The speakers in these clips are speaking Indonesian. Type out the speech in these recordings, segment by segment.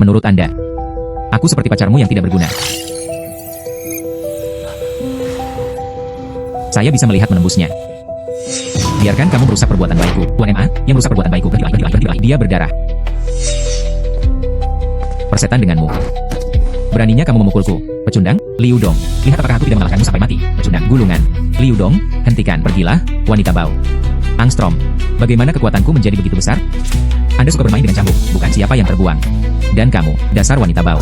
Menurut Anda, aku seperti pacarmu yang tidak berguna. Saya bisa melihat menembusnya. Biarkan kamu merusak perbuatan baikku. Tuan MA, yang merusak perbuatan baikku. Dia berdarah. Persetan denganmu. Beraninya kamu memukulku. Pecundang, Liu Dong. Lihat apakah aku tidak mengalahkanmu sampai mati. Pecundang, gulungan. Liu Dong, hentikan. Pergilah, wanita bau. Angstrom, bagaimana kekuatanku menjadi begitu besar? Anda suka bermain dengan cambuk, bukan siapa yang terbuang. Dan kamu, dasar wanita bau.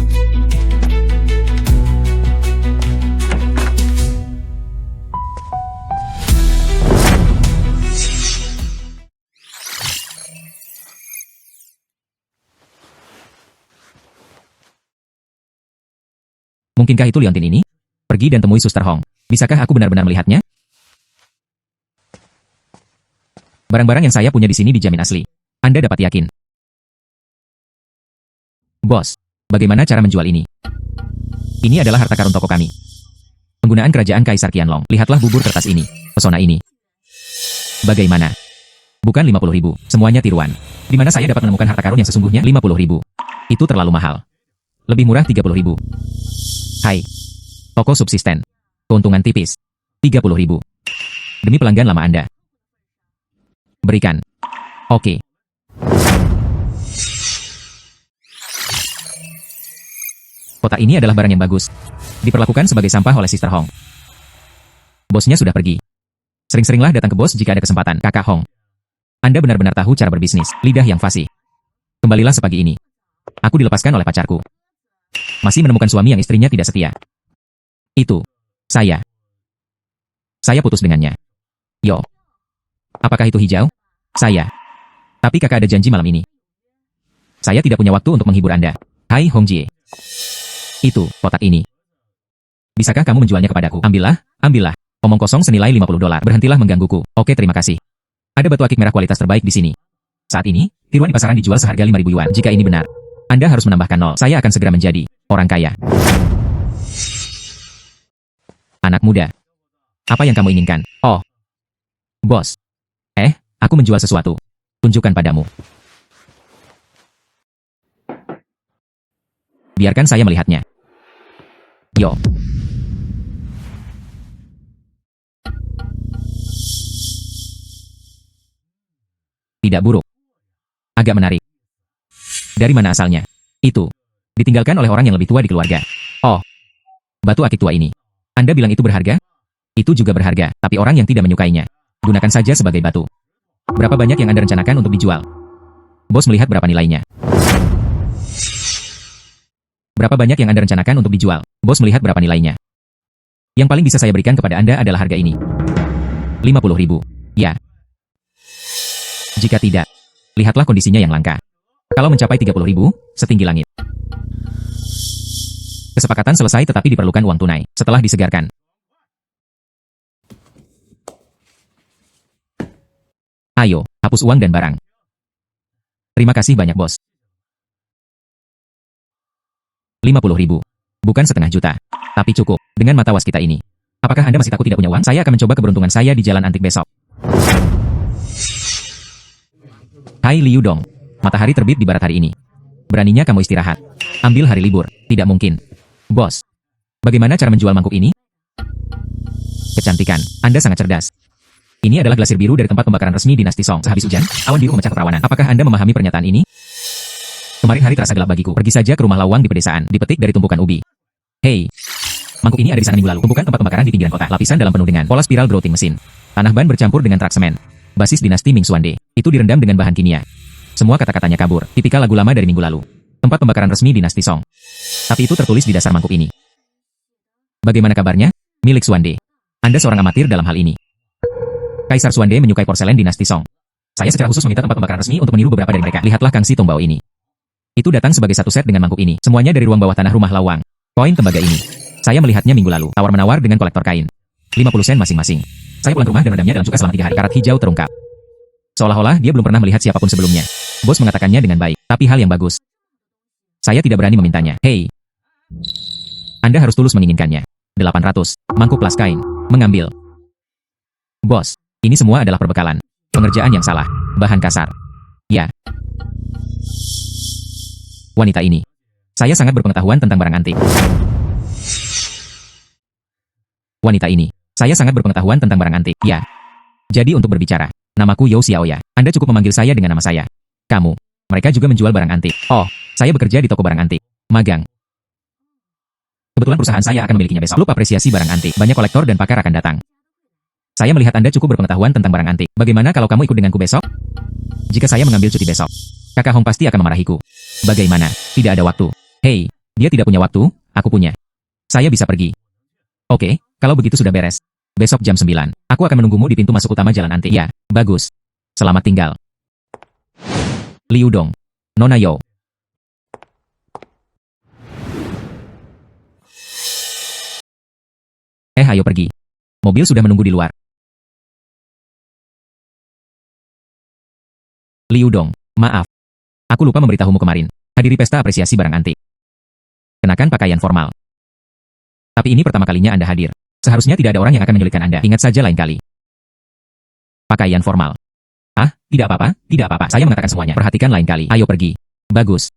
Mungkinkah itu liontin ini? Pergi dan temui Suster Hong. Bisakah aku benar-benar melihatnya? Barang-barang yang saya punya di sini dijamin asli. Anda dapat yakin. Bos, bagaimana cara menjual ini? Ini adalah harta karun toko kami. Penggunaan kerajaan Kaisar Qianlong. Lihatlah bubur kertas ini. Pesona ini. Bagaimana? Bukan 50.000, semuanya tiruan. Di mana saya dapat menemukan harta karun yang sesungguhnya 50.000? Itu terlalu mahal. Lebih murah 30.000. Hai. Toko subsisten. Keuntungan tipis. 30.000. Demi pelanggan lama Anda. Berikan. Oke. Kotak ini adalah barang yang bagus. Diperlakukan sebagai sampah oleh Sister Hong. Bosnya sudah pergi. Sering-seringlah datang ke bos jika ada kesempatan, Kakak Hong. Anda benar-benar tahu cara berbisnis, lidah yang fasih. Kembalilah sepagi ini. Aku dilepaskan oleh pacarku. Masih menemukan suami yang istrinya tidak setia. Itu. Saya. Saya putus dengannya. Yo. Apakah itu hijau? Saya. Tapi kakak ada janji malam ini. Saya tidak punya waktu untuk menghibur Anda. Hai Hong Jie. Itu, kotak ini. Bisakah kamu menjualnya kepadaku? Ambillah, ambillah. Omong kosong senilai $50. Berhentilah menggangguku. Oke, terima kasih. Ada batu akik merah kualitas terbaik di sini. Saat ini, tiruan di pasaran dijual seharga 5.000 yuan. Jika ini benar, Anda harus menambahkan 0. Saya akan segera menjadi orang kaya. Anak muda. Apa yang kamu inginkan? Oh. Bos. Aku menjual sesuatu. Tunjukkan padamu. Biarkan saya melihatnya. Yo. Tidak buruk. Agak menarik. Dari mana asalnya? Itu. Ditinggalkan oleh orang yang lebih tua di keluarga. Oh. Batu akik tua ini. Anda bilang itu berharga? Itu juga berharga, tapi orang yang tidak menyukainya. Gunakan saja sebagai batu. Berapa banyak yang Anda rencanakan untuk dijual? Bos melihat berapa nilainya. Berapa banyak yang Anda rencanakan untuk dijual? Bos melihat berapa nilainya. Yang paling bisa saya berikan kepada Anda adalah harga ini. 50.000. Ya. Jika tidak, lihatlah kondisinya yang langka. Kalau mencapai 30.000, setinggi langit. Kesepakatan selesai tetapi diperlukan uang tunai, setelah disegarkan. Ayo, hapus uang dan barang. Terima kasih banyak bos. 50.000. Bukan setengah juta. Tapi cukup, dengan mata waskita ini. Apakah Anda masih takut tidak punya uang? Saya akan mencoba keberuntungan saya di jalan antik besok. Hai Liu Dong. Matahari terbit di barat hari ini. Beraninya kamu istirahat. Ambil hari libur. Tidak mungkin. Bos. Bagaimana cara menjual mangkuk ini? Kecantikan. Anda sangat cerdas. Ini adalah glasir biru dari tempat pembakaran resmi dinasti Song. Sehabis hujan, awan biru memecah keperawanan. Apakah Anda memahami pernyataan ini? Kemarin hari terasa gelap bagiku. Pergi saja ke rumah lawang di pedesaan. Dipetik dari tumpukan ubi. Hei. Mangkuk ini ada di sana minggu lalu. Tumpukan tempat pembakaran di pinggiran kota. Lapisan dalam penuh dengan pola spiral growting mesin. Tanah ban bercampur dengan trak semen. Basis dinasti Ming Xuande. Itu direndam dengan bahan kimia. Semua kata-katanya kabur. Tipikal lagu lama dari minggu lalu. Tempat pembakaran resmi dinasti Song. Tapi itu tertulis di dasar mangkuk ini. Bagaimana kabarnya? Milik Xuande. Anda seorang amatir dalam hal ini. Kaisar Xuande menyukai porselen dinasti Song. Saya secara khusus meminta tempat pembakaran resmi untuk meniru beberapa dari mereka. Lihatlah Kangsi Tongbao ini. Itu datang sebagai satu set dengan mangkuk ini. Semuanya dari ruang bawah tanah rumah lawang. Koin tembaga ini. Saya melihatnya minggu lalu. Tawar-menawar dengan kolektor kain. 50 sen masing-masing. Saya pulang ke rumah dan redamnya dalam cuka selama 3 hari. Karat hijau terungkap. Seolah-olah dia belum pernah melihat siapapun sebelumnya. Bos mengatakannya dengan baik. Tapi hal yang bagus. Saya tidak berani memintanya. Hei. Anda harus tulus menginginkannya. 800. Mangkuk plus kain. Mengambil. Bos. Ini semua adalah perbekalan. Pengerjaan yang salah. Bahan kasar. Ya. Wanita ini. Saya sangat berpengetahuan tentang barang antik. Wanita ini. Saya sangat berpengetahuan tentang barang antik. Ya. Jadi untuk berbicara, namaku Yao Xiaoya. Anda cukup memanggil saya dengan nama saya. Kamu. Mereka juga menjual barang antik. Oh, saya bekerja di toko barang antik. Magang. Kebetulan perusahaan saya akan memilikinya besok. Klub apresiasi barang antik. Banyak kolektor dan pakar akan datang. Saya melihat Anda cukup berpengetahuan tentang barang antik. Bagaimana kalau kamu ikut denganku besok? Jika saya mengambil cuti besok, Kakak Hong pasti akan memarahiku. Bagaimana? Tidak ada waktu. Hei, dia tidak punya waktu, aku punya. Saya bisa pergi. Oke, kalau begitu sudah beres. Besok jam 9, aku akan menunggumu di pintu masuk utama jalan antik. Ya, bagus. Selamat tinggal. Liu Dong. Nona Yo. Ayo pergi. Mobil sudah menunggu di luar. Liu Dong, maaf. Aku lupa memberitahumu kemarin. Hadiri pesta apresiasi barang antik. Kenakan pakaian formal. Tapi ini pertama kalinya Anda hadir. Seharusnya tidak ada orang yang akan menyulitkan Anda. Ingat saja lain kali. Pakaian formal. Ah, tidak apa-apa, tidak apa-apa. Saya mengatakan semuanya. Perhatikan lain kali. Ayo pergi. Bagus.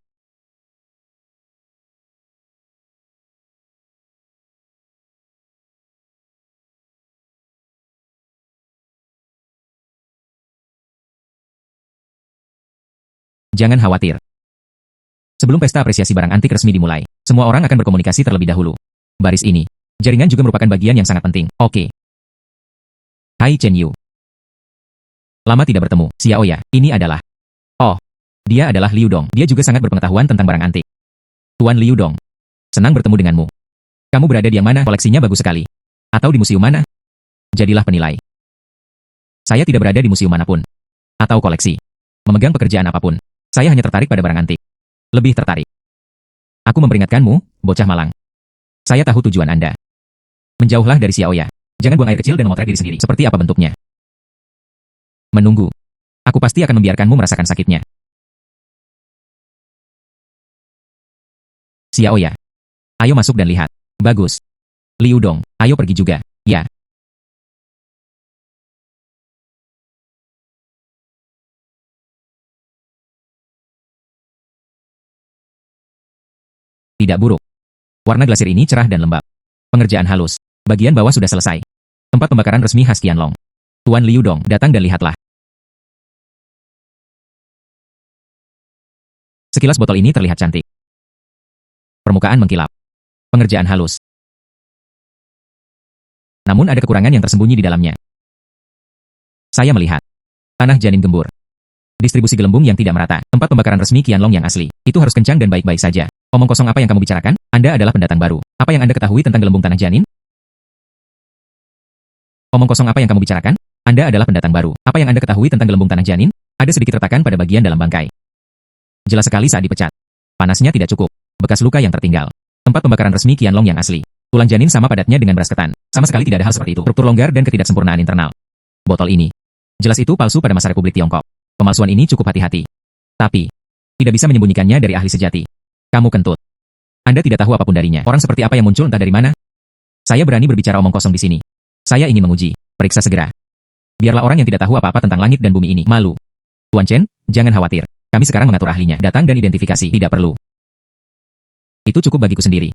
Jangan khawatir. Sebelum pesta apresiasi barang antik resmi dimulai, semua orang akan berkomunikasi terlebih dahulu. Baris ini. Jaringan juga merupakan bagian yang sangat penting. Oke. Hai Chen Yu. Lama tidak bertemu. Xiaoya, ini adalah... Oh, dia adalah Liu Dong. Dia juga sangat berpengetahuan tentang barang antik. Tuan Liu Dong. Senang bertemu denganmu. Kamu berada di yang mana? Koleksinya bagus sekali. Atau di museum mana? Jadilah penilai. Saya tidak berada di museum manapun. Atau koleksi. Memegang pekerjaan apapun. Saya hanya tertarik pada barang antik. Lebih tertarik. Aku memperingatkanmu, bocah malang. Saya tahu tujuan Anda. Menjauhlah dari Xiaoya. Jangan buang air kecil dan memotret diri sendiri. Seperti apa bentuknya? Menunggu. Aku pasti akan membiarkanmu merasakan sakitnya. Xiaoya. Ayo masuk dan lihat. Bagus. Liu Dong, ayo pergi juga. Ya. Tidak buruk. Warna glasir ini cerah dan lembab. Pengerjaan halus. Bagian bawah sudah selesai. Tempat pembakaran resmi khas Qianlong. Tuan Liu Dong, datang dan lihatlah. Sekilas botol ini terlihat cantik. Permukaan mengkilap. Pengerjaan halus. Namun ada kekurangan yang tersembunyi di dalamnya. Saya melihat. Tanah janin gembur. Distribusi gelembung yang tidak merata. Tempat pembakaran resmi Qianlong yang asli. Itu harus kencang dan baik-baik saja. Omong kosong apa yang kamu bicarakan? Anda adalah pendatang baru. Apa yang Anda ketahui tentang gelembung tanah janin? Omong kosong apa yang kamu bicarakan? Anda adalah pendatang baru. Apa yang Anda ketahui tentang gelembung tanah janin? Ada sedikit retakan pada bagian dalam bangkai. Jelas sekali saat dipecat. Panasnya tidak cukup. Bekas luka yang tertinggal. Tempat pembakaran resmi Qianlong yang asli. Tulang janin sama padatnya dengan beras ketan. Sama sekali tidak ada hal seperti itu. Struktur longgar dan ketidaksempurnaan internal. Botol ini. Jelas itu palsu pada masa Republik Tiongkok. Pemalsuan ini cukup hati-hati. Tapi, tidak bisa menyembunyikannya dari ahli sejati. Kamu kentut. Anda tidak tahu apapun darinya. Orang seperti apa yang muncul entah dari mana? Saya berani berbicara omong kosong di sini. Saya ingin menguji. Periksa segera. Biarlah orang yang tidak tahu apa-apa tentang langit dan bumi ini malu. Tuan Chen, jangan khawatir. Kami sekarang mengatur ahlinya. Datang dan identifikasi. Tidak perlu. Itu cukup bagiku sendiri.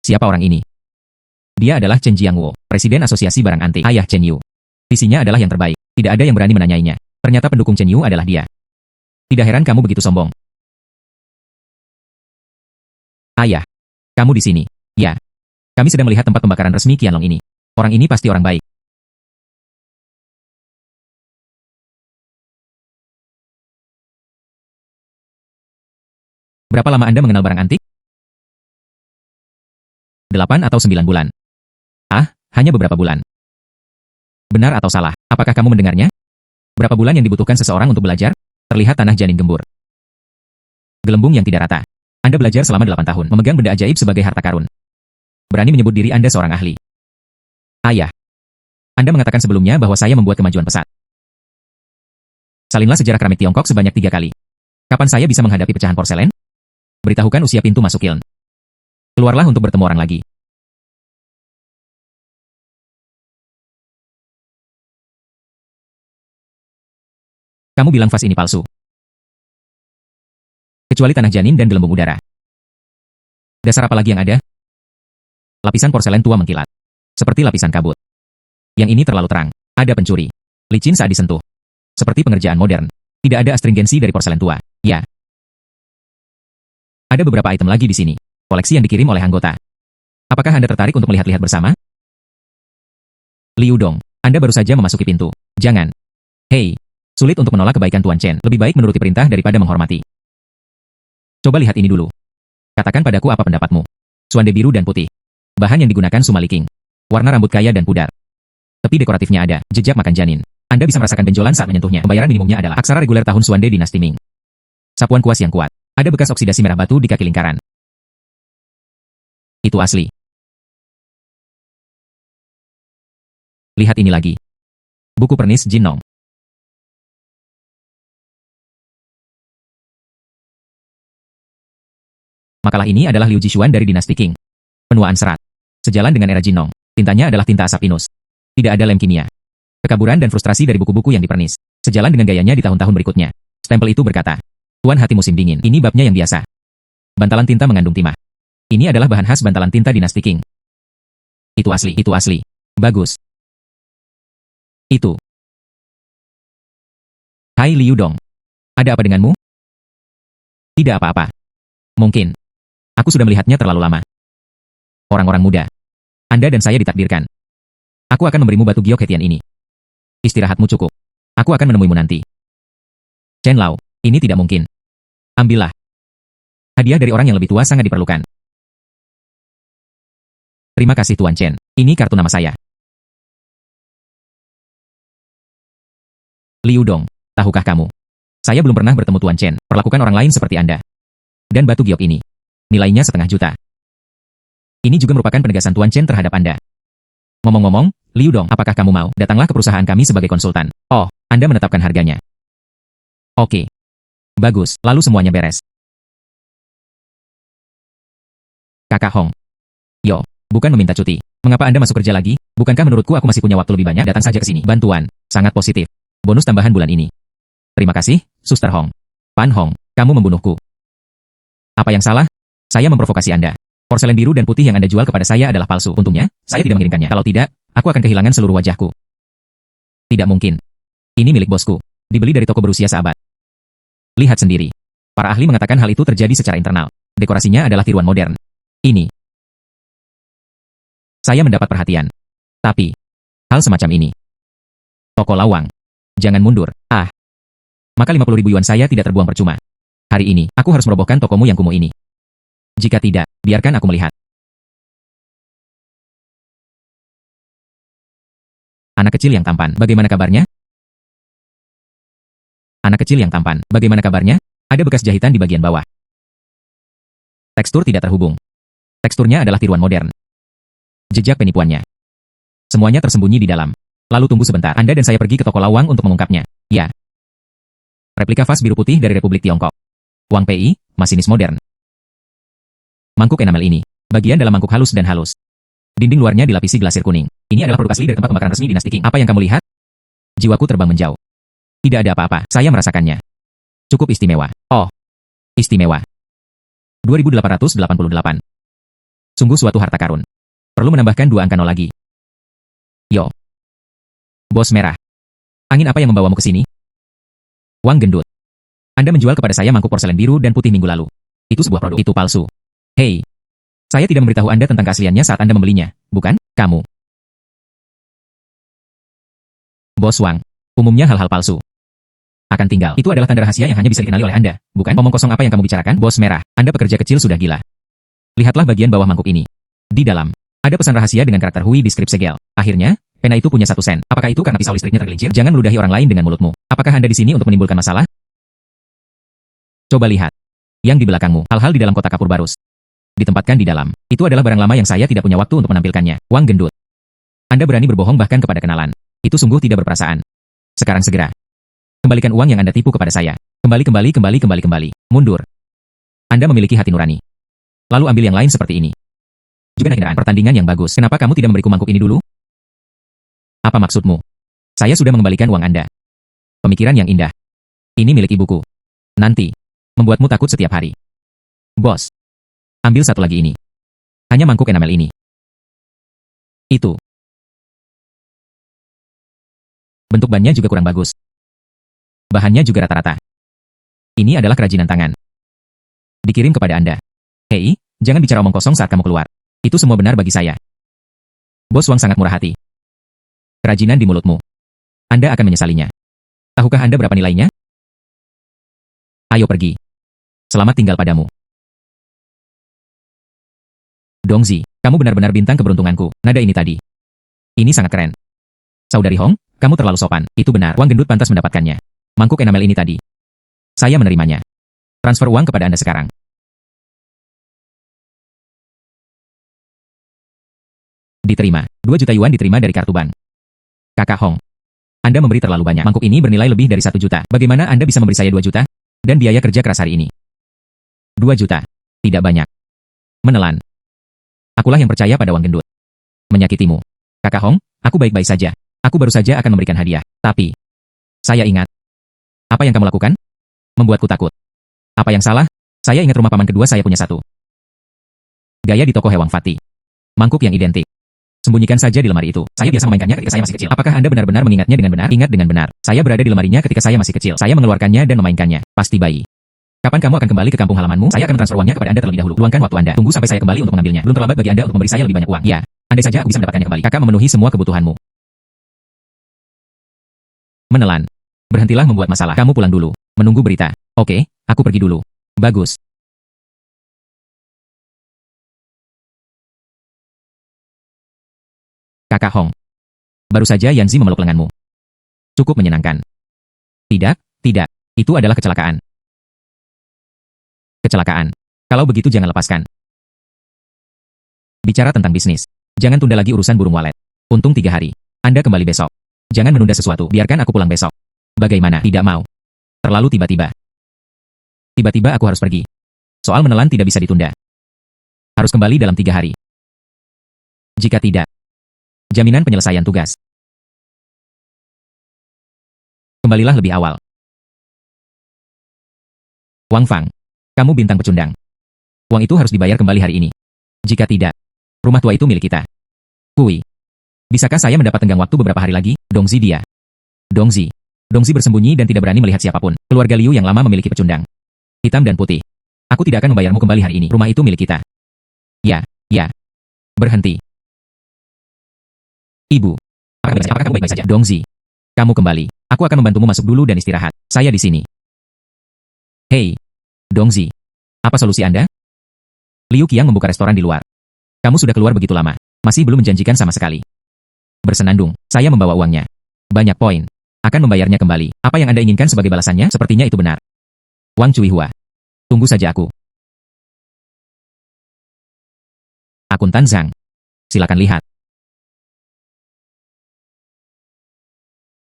Siapa orang ini? Dia adalah Chen Jiangwo, Presiden Asosiasi Barang Antik. Ayah Chen Yu. Visinya adalah yang terbaik. Tidak ada yang berani menanyainya. Ternyata pendukung Chen Yu adalah dia. Tidak heran kamu begitu sombong. Ayah, kamu di sini. Ya. Kami sedang melihat tempat pembakaran resmi Qianlong ini. Orang ini pasti orang baik. Berapa lama Anda mengenal barang antik? 8 atau 9 bulan. Ah, hanya beberapa bulan. Benar atau salah? Apakah kamu mendengarnya? Berapa bulan yang dibutuhkan seseorang untuk belajar? Terlihat tanah janin gembur. Gelembung yang tidak rata. Anda belajar selama 8 tahun, memegang benda ajaib sebagai harta karun. Berani menyebut diri Anda seorang ahli. Ayah. Anda mengatakan sebelumnya bahwa saya membuat kemajuan pesat. Salinlah sejarah keramik Tiongkok sebanyak 3 kali. Kapan saya bisa menghadapi pecahan porselen? Beritahukan usia pintu masuk kiln. Keluarlah untuk bertemu orang lagi. Kamu bilang vas ini palsu. Kecuali tanah janin dan gelembung udara. Dasar apa lagi yang ada? Lapisan porselen tua mengkilat. Seperti lapisan kabut. Yang ini terlalu terang. Ada pencuri. Licin saat disentuh. Seperti pengerjaan modern. Tidak ada astringensi dari porselen tua. Ya. Ada beberapa item lagi di sini. Koleksi yang dikirim oleh anggota. Apakah Anda tertarik untuk melihat-lihat bersama? Liu Dong, Anda baru saja memasuki pintu. Jangan. Hei. Sulit untuk menolak kebaikan Tuan Chen. Lebih baik menuruti perintah daripada menghormati. Coba lihat ini dulu. Katakan padaku apa pendapatmu. Suande biru dan putih. Bahan yang digunakan sumaliking. Warna rambut kaya dan pudar. Tepi dekoratifnya ada, jejak makan janin. Anda bisa merasakan benjolan saat menyentuhnya. Pembayaran minimumnya adalah aksara reguler tahun Suande dinasti Ming. Sapuan kuas yang kuat. Ada bekas oksidasi merah batu di kaki lingkaran. Itu asli. Lihat ini lagi. Buku pernis Jin Nong. Makalah ini adalah Liu Jixuan dari dinasti Qing. Penuaan serat. Sejalan dengan era Jin Nong. Tintanya adalah tinta asap pinus. Tidak ada lem kimia. Kekaburan dan frustrasi dari buku-buku yang dipernis. Sejalan dengan gayanya di tahun-tahun berikutnya. Stempel itu berkata, Tuan hati musim dingin. Ini babnya yang biasa. Bantalan tinta mengandung timah. Ini adalah bahan khas bantalan tinta dinasti Qing. Itu asli, itu asli. Bagus. Itu. Hai Liu Dong. Ada apa denganmu? Tidak apa-apa. Mungkin. Aku sudah melihatnya terlalu lama. Orang-orang muda. Anda dan saya ditakdirkan. Aku akan memberimu batu giok hetian ini. Istirahatmu cukup. Aku akan menemuimu nanti. Chen Lao, ini tidak mungkin. Ambillah. Hadiah dari orang yang lebih tua sangat diperlukan. Terima kasih Tuan Chen. Ini kartu nama saya. Liu Dong, tahukah kamu? Saya belum pernah bertemu Tuan Chen. Perlakukan orang lain seperti Anda. Dan batu giok ini. Nilainya 500 juta. Ini juga merupakan penegasan Tuan Chen terhadap Anda. Ngomong-ngomong, Liu Dong, apakah kamu mau? Datanglah ke perusahaan kami sebagai konsultan. Oh, Anda menetapkan harganya. Oke. Bagus, lalu semuanya beres. Kakak Hong. Yo, bukan meminta cuti. Mengapa Anda masuk kerja lagi? Bukankah menurutku aku masih punya waktu lebih banyak? Datang saja ke sini. Bantuan. Sangat positif. Bonus tambahan bulan ini. Terima kasih, Suster Hong. Pan Hong, kamu membunuhku. Apa yang salah? Saya memprovokasi Anda. Porselen biru dan putih yang Anda jual kepada saya adalah palsu. Untungnya, saya tidak mengirimkannya. Kalau tidak, aku akan kehilangan seluruh wajahku. Tidak mungkin. Ini milik bosku. Dibeli dari toko berusia seabad. Lihat sendiri. Para ahli mengatakan hal itu terjadi secara internal. Dekorasinya adalah tiruan modern. Ini. Saya mendapat perhatian. Tapi, hal semacam ini. Toko lawang. Jangan mundur. Ah. Maka 50.000 yuan saya tidak terbuang percuma. Hari ini, aku harus merobohkan tokomu yang kumuh ini. Jika tidak, biarkan aku melihat. Anak kecil yang tampan, bagaimana kabarnya? Anak kecil yang tampan, bagaimana kabarnya? Ada bekas jahitan di bagian bawah. Tekstur tidak terhubung. Teksturnya adalah tiruan modern. Jejak penipuannya. Semuanya tersembunyi di dalam. Lalu tunggu sebentar, Anda dan saya pergi ke toko lawang untuk mengungkapnya. Ya. Replika vas biru putih dari Republik Tiongkok. Wang Pei, masinis modern. Mangkuk enamel ini. Bagian dalam mangkuk halus dan halus. Dinding luarnya dilapisi glasir kuning. Ini adalah produk asli dari tempat pembakaran resmi dinasti Qing. Apa yang kamu lihat? Jiwaku terbang menjauh. Tidak ada apa-apa, saya merasakannya. Cukup istimewa. Oh. Istimewa. 2888. Sungguh suatu harta karun. Perlu menambahkan 2 angka 0 lagi. Yo. Bos merah. Angin apa yang membawamu ke sini? Wang gendut. Anda menjual kepada saya mangkuk porselen biru dan putih minggu lalu. Itu sebuah produk. Itu palsu. Hei. Saya tidak memberitahu Anda tentang keasliannya saat Anda membelinya, bukan? Kamu. Bos Wang. Umumnya hal-hal palsu akan tinggal. Itu adalah tanda rahasia yang hanya bisa dikenali oleh Anda, bukan? Omong kosong apa yang kamu bicarakan? Bos merah. Anda pekerja kecil sudah gila. Lihatlah bagian bawah mangkuk ini. Di dalam, ada pesan rahasia dengan karakter Hui di skrip segel. Akhirnya, pena itu punya 1 sen. Apakah itu karena pisau listriknya tergelincir? Jangan meludahi orang lain dengan mulutmu. Apakah Anda di sini untuk menimbulkan masalah? Coba lihat. Yang di belakangmu, hal-hal di dalam kotak kapur barus. Ditempatkan di dalam. Itu adalah barang lama yang saya tidak punya waktu untuk menampilkannya. Wang gendut. Anda berani berbohong bahkan kepada kenalan. Itu sungguh tidak berperasaan. Sekarang segera. Kembalikan uang yang Anda tipu kepada saya. Kembali. Mundur. Anda memiliki hati nurani. Lalu ambil yang lain seperti ini. Juga hinaan pertandingan yang bagus. Kenapa kamu tidak memberiku mangkuk ini dulu? Apa maksudmu? Saya sudah mengembalikan uang Anda. Pemikiran yang indah. Ini milik ibuku. Nanti. Membuatmu takut setiap hari. Bos. Ambil satu lagi ini. Hanya mangkuk enamel ini. Itu. Bentuk bannya juga kurang bagus. Bahannya juga rata-rata. Ini adalah kerajinan tangan. Dikirim kepada Anda. Hei, jangan bicara omong kosong saat kamu keluar. Itu semua benar bagi saya. Bos Wang sangat murah hati. Kerajinan di mulutmu. Anda akan menyesalinya. Tahukah Anda berapa nilainya? Ayo pergi. Selamat tinggal padamu. Dongzi, kamu benar-benar bintang keberuntunganku. Nada ini tadi. Ini sangat keren. Saudari Hong, kamu terlalu sopan. Itu benar, Wang gendut pantas mendapatkannya. Mangkuk enamel ini tadi. Saya menerimanya. Transfer uang kepada Anda sekarang. Diterima. 2 juta yuan diterima dari kartu bank. Kakak Hong. Anda memberi terlalu banyak. Mangkuk ini bernilai lebih dari 1 juta. Bagaimana Anda bisa memberi saya 2 juta? Dan biaya kerja keras hari ini. 2 juta. Tidak banyak. Menelan. Akulah yang percaya pada Wang gendut. Menyakitimu. Kakak Hong, aku baik-baik saja. Aku baru saja akan memberikan hadiah. Tapi, saya ingat. Apa yang kamu lakukan? Membuatku takut. Apa yang salah? Saya ingat rumah paman kedua saya punya satu. Gaya di toko Hewang Fati. Mangkuk yang identik. Sembunyikan saja di lemari itu. Saya biasa memainkannya ketika saya masih kecil. Apakah Anda benar-benar mengingatnya dengan benar? Ingat dengan benar. Saya berada di lemarinya ketika saya masih kecil. Saya mengeluarkannya dan memainkannya. Pasti bayi. Kapan kamu akan kembali ke kampung halamanmu? Saya akan transfer uangnya kepada Anda terlebih dahulu. Luangkan waktu Anda. Tunggu sampai saya kembali untuk mengambilnya. Belum terlambat bagi Anda untuk memberi saya lebih banyak uang. Ya. Andai saja aku bisa mendapatkannya kembali. Kakak memenuhi semua kebutuhanmu. Menelan. Berhentilah membuat masalah. Kamu pulang dulu. Menunggu berita. Oke, aku pergi dulu. Bagus. Kakak Hong. Baru saja Yanzi memeluk lenganmu. Cukup menyenangkan. Tidak, tidak. Itu adalah kecelakaan. Kecelakaan. Kalau begitu jangan lepaskan. Bicara tentang bisnis. Jangan tunda lagi urusan burung walet. Untung 3 hari. Anda kembali besok. Jangan menunda sesuatu. Biarkan aku pulang besok. Bagaimana? Tidak mau. Terlalu tiba-tiba. Tiba-tiba aku harus pergi. Soal menelan tidak bisa ditunda. Harus kembali dalam 3 hari. Jika tidak, jaminan penyelesaian tugas. Kembalilah lebih awal. Wang Fang, kamu bintang pecundang. Uang itu harus dibayar kembali hari ini. Jika tidak, rumah tua itu milik kita. Hui. Bisakah saya mendapat tenggang waktu beberapa hari lagi? Dongzi dia. Dongzi. Dongzi bersembunyi dan tidak berani melihat siapapun. Keluarga Liu yang lama memiliki pecundang. Hitam dan putih. Aku tidak akan membayarmu kembali hari ini. Rumah itu milik kita. Ya, ya. Berhenti. Ibu. Apakah kamu baik-baik saja? Dongzi. Kamu kembali. Aku akan membantumu masuk dulu dan istirahat. Saya di sini. Hei. Dongzi. Apa solusi Anda? Liu Qiang membuka restoran di luar. Kamu sudah keluar begitu lama. Masih belum menjanjikan sama sekali. Bersenandung. Saya membawa uangnya. Banyak poin. Akan membayarnya kembali. Apa yang Anda inginkan sebagai balasannya? Sepertinya itu benar. Wang Cuihua. Tunggu saja aku. Akuntan Zhang. Silakan lihat.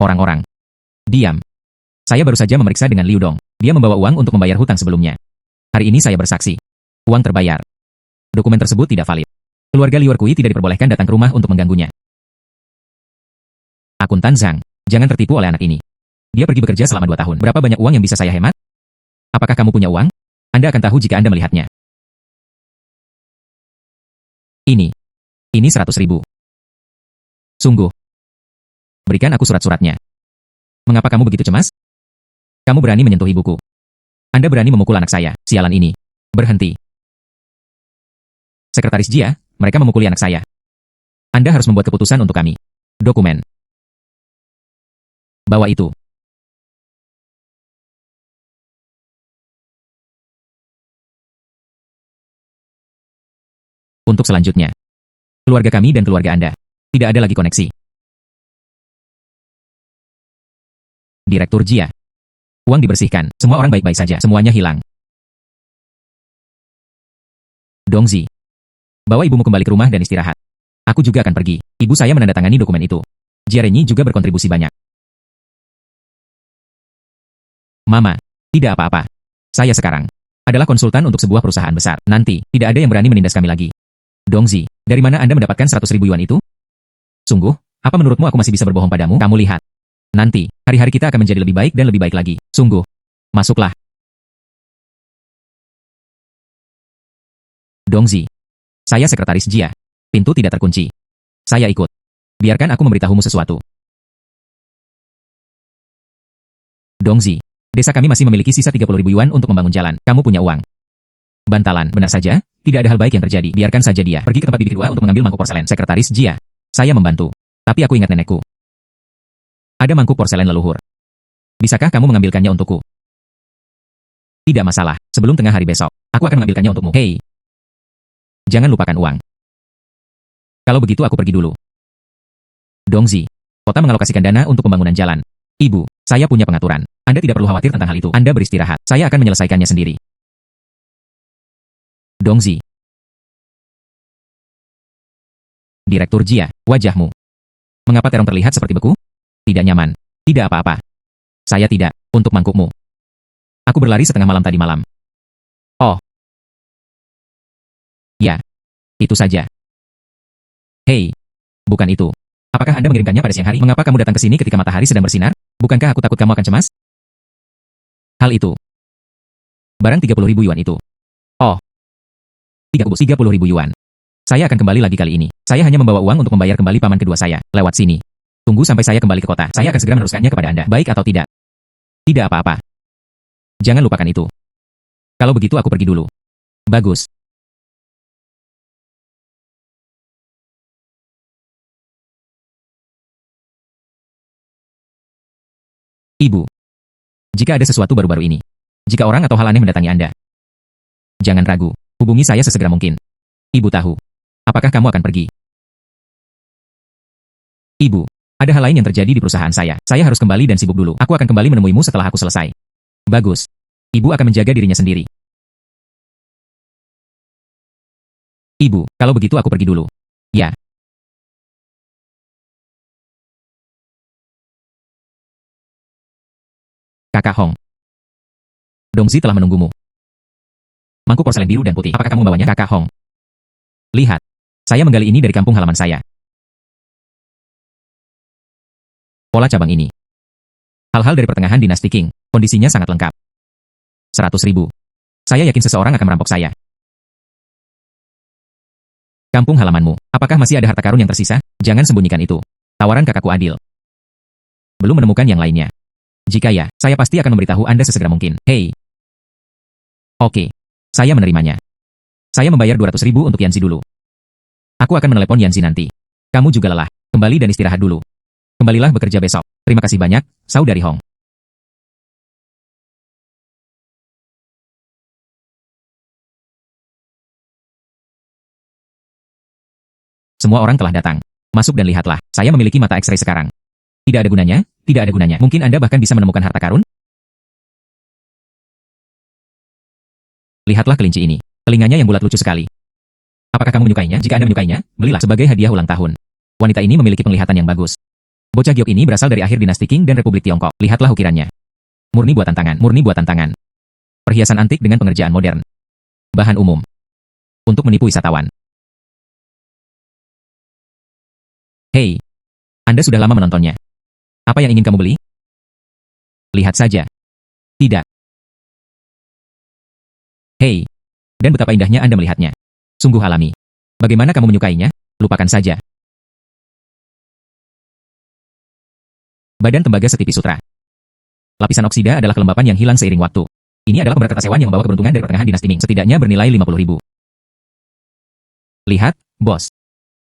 Orang-orang. Diam. Saya baru saja memeriksa dengan Liu Dong. Dia membawa uang untuk membayar hutang sebelumnya. Hari ini saya bersaksi. Uang terbayar. Dokumen tersebut tidak valid. Keluarga Liu Erkui tidak diperbolehkan datang ke rumah untuk mengganggunya. Akuntan Zhang. Jangan tertipu oleh anak ini. Dia pergi bekerja selama 2 tahun. Berapa banyak uang yang bisa saya hemat? Apakah kamu punya uang? Anda akan tahu jika Anda melihatnya. Ini 100.000. Sungguh. Berikan aku surat-suratnya. Mengapa kamu begitu cemas? Kamu berani menyentuh ibuku. Anda berani memukul anak saya. Sialan ini. Berhenti. Sekretaris Jia, mereka memukuli anak saya. Anda harus membuat keputusan untuk kami. Dokumen. Bawa itu. Untuk selanjutnya. Keluarga kami dan keluarga Anda. Tidak ada lagi koneksi. Direktur Jia. Uang dibersihkan. Semua orang baik-baik saja. Semuanya hilang. Dongzi. Bawa ibumu kembali ke rumah dan istirahat. Aku juga akan pergi. Ibu saya menandatangani dokumen itu. Jia Renyi juga berkontribusi banyak. Mama. Tidak apa-apa. Saya sekarang adalah konsultan untuk sebuah perusahaan besar. Nanti, tidak ada yang berani menindas kami lagi. Dongzi, dari mana Anda mendapatkan 100.000 yuan itu? Sungguh, apa menurutmu aku masih bisa berbohong padamu? Kamu lihat. Nanti, hari-hari kita akan menjadi lebih baik dan lebih baik lagi. Sungguh. Masuklah. Dongzi. Saya sekretaris Jia. Pintu tidak terkunci. Saya ikut. Biarkan aku memberitahumu sesuatu. Dongzi. Desa kami masih memiliki sisa 30.000 yuan untuk membangun jalan. Kamu punya uang. Bantalan, benar saja. Tidak ada hal baik yang terjadi. Biarkan saja dia pergi ke tempat bibi kedua untuk mengambil mangkuk porselen. Sekretaris Jia. Saya membantu. Tapi aku ingat nenekku. Ada mangkuk porselen leluhur. Bisakah kamu mengambilkannya untukku? Tidak masalah. Sebelum tengah hari besok, aku akan mengambilkannya untukmu. Hei. Jangan lupakan uang. Kalau begitu aku pergi dulu. Dongzi. Kota mengalokasikan dana untuk pembangunan jalan. Ibu, saya punya pengaturan. Anda tidak perlu khawatir tentang hal itu. Anda beristirahat. Saya akan menyelesaikannya sendiri. Dongzi. Direktur Jia, wajahmu. Mengapa terong terlihat seperti beku? Tidak nyaman. Tidak apa-apa. Saya tidak, untuk mangkukmu. Aku berlari setengah malam tadi malam. Oh. Ya. Itu saja. Hei. Bukan itu. Apakah Anda mengirimkannya pada siang hari? Mengapa kamu datang ke sini ketika matahari sedang bersinar? Bukankah aku takut kamu akan cemas? Hal itu. Barang 30.000 yuan itu. Oh. 30.000 yuan. Saya akan kembali lagi kali ini. Saya hanya membawa uang untuk membayar kembali paman kedua saya. Lewat sini. Tunggu sampai saya kembali ke kota. Saya akan segera meneruskannya kepada Anda. Baik atau tidak? Tidak apa-apa. Jangan lupakan itu. Kalau begitu aku pergi dulu. Bagus. Ibu. Jika ada sesuatu baru-baru ini. Jika orang atau hal aneh mendatangi Anda. Jangan ragu. Hubungi saya sesegera mungkin. Ibu tahu. Apakah kamu akan pergi? Ibu. Ada hal lain yang terjadi di perusahaan saya. Saya harus kembali dan sibuk dulu. Aku akan kembali menemuimu setelah aku selesai. Bagus. Ibu akan menjaga dirinya sendiri. Ibu, kalau begitu aku pergi dulu. Ya. Kakak Hong. Dongzi telah menunggumu. Mangkuk porselen biru dan putih. Apakah kamu membawanya, Kakak Hong? Lihat. Saya menggali ini dari kampung halaman saya. Pola cabang ini. Hal-hal dari pertengahan dinasti Qing. Kondisinya sangat lengkap. 100.000. Saya yakin seseorang akan merampok saya. Kampung halamanmu. Apakah masih ada harta karun yang tersisa? Jangan sembunyikan itu. Tawaran kakakku adil. Belum menemukan yang lainnya. Jika ya, saya pasti akan memberitahu Anda sesegera mungkin. Hei. Oke. Saya menerimanya. Saya membayar 200.000 untuk Yanzi dulu. Aku akan menelepon Yanzi nanti. Kamu juga lelah. Kembali dan istirahat dulu. Kembalilah bekerja besok. Terima kasih banyak, Saudari Hong. Semua orang telah datang. Masuk dan lihatlah, saya memiliki mata X-ray sekarang. Tidak ada gunanya, tidak ada gunanya. Mungkin Anda bahkan bisa menemukan harta karun? Lihatlah kelinci ini. Telinganya yang bulat lucu sekali. Apakah kamu menyukainya? Jika Anda menyukainya, belilah sebagai hadiah ulang tahun. Wanita ini memiliki penglihatan yang bagus. Bocah giok ini berasal dari akhir dinasti Qing dan Republik Tiongkok. Lihatlah ukirannya. Murni buatan tangan, murni buatan tangan. Perhiasan antik dengan pengerjaan modern. Bahan umum. Untuk menipu wisatawan. Hei. Anda sudah lama menontonnya. Apa yang ingin kamu beli? Lihat saja. Tidak. Hei. Dan betapa indahnya Anda melihatnya. Sungguh alami. Bagaimana kamu menyukainya? Lupakan saja. Badan tembaga setipis sutra. Lapisan oksida adalah kelembapan yang hilang seiring waktu. Ini adalah pemberat kertas hewan yang membawa keberuntungan dari pertengahan dinasti Ming. Setidaknya bernilai 50.000. Lihat, bos.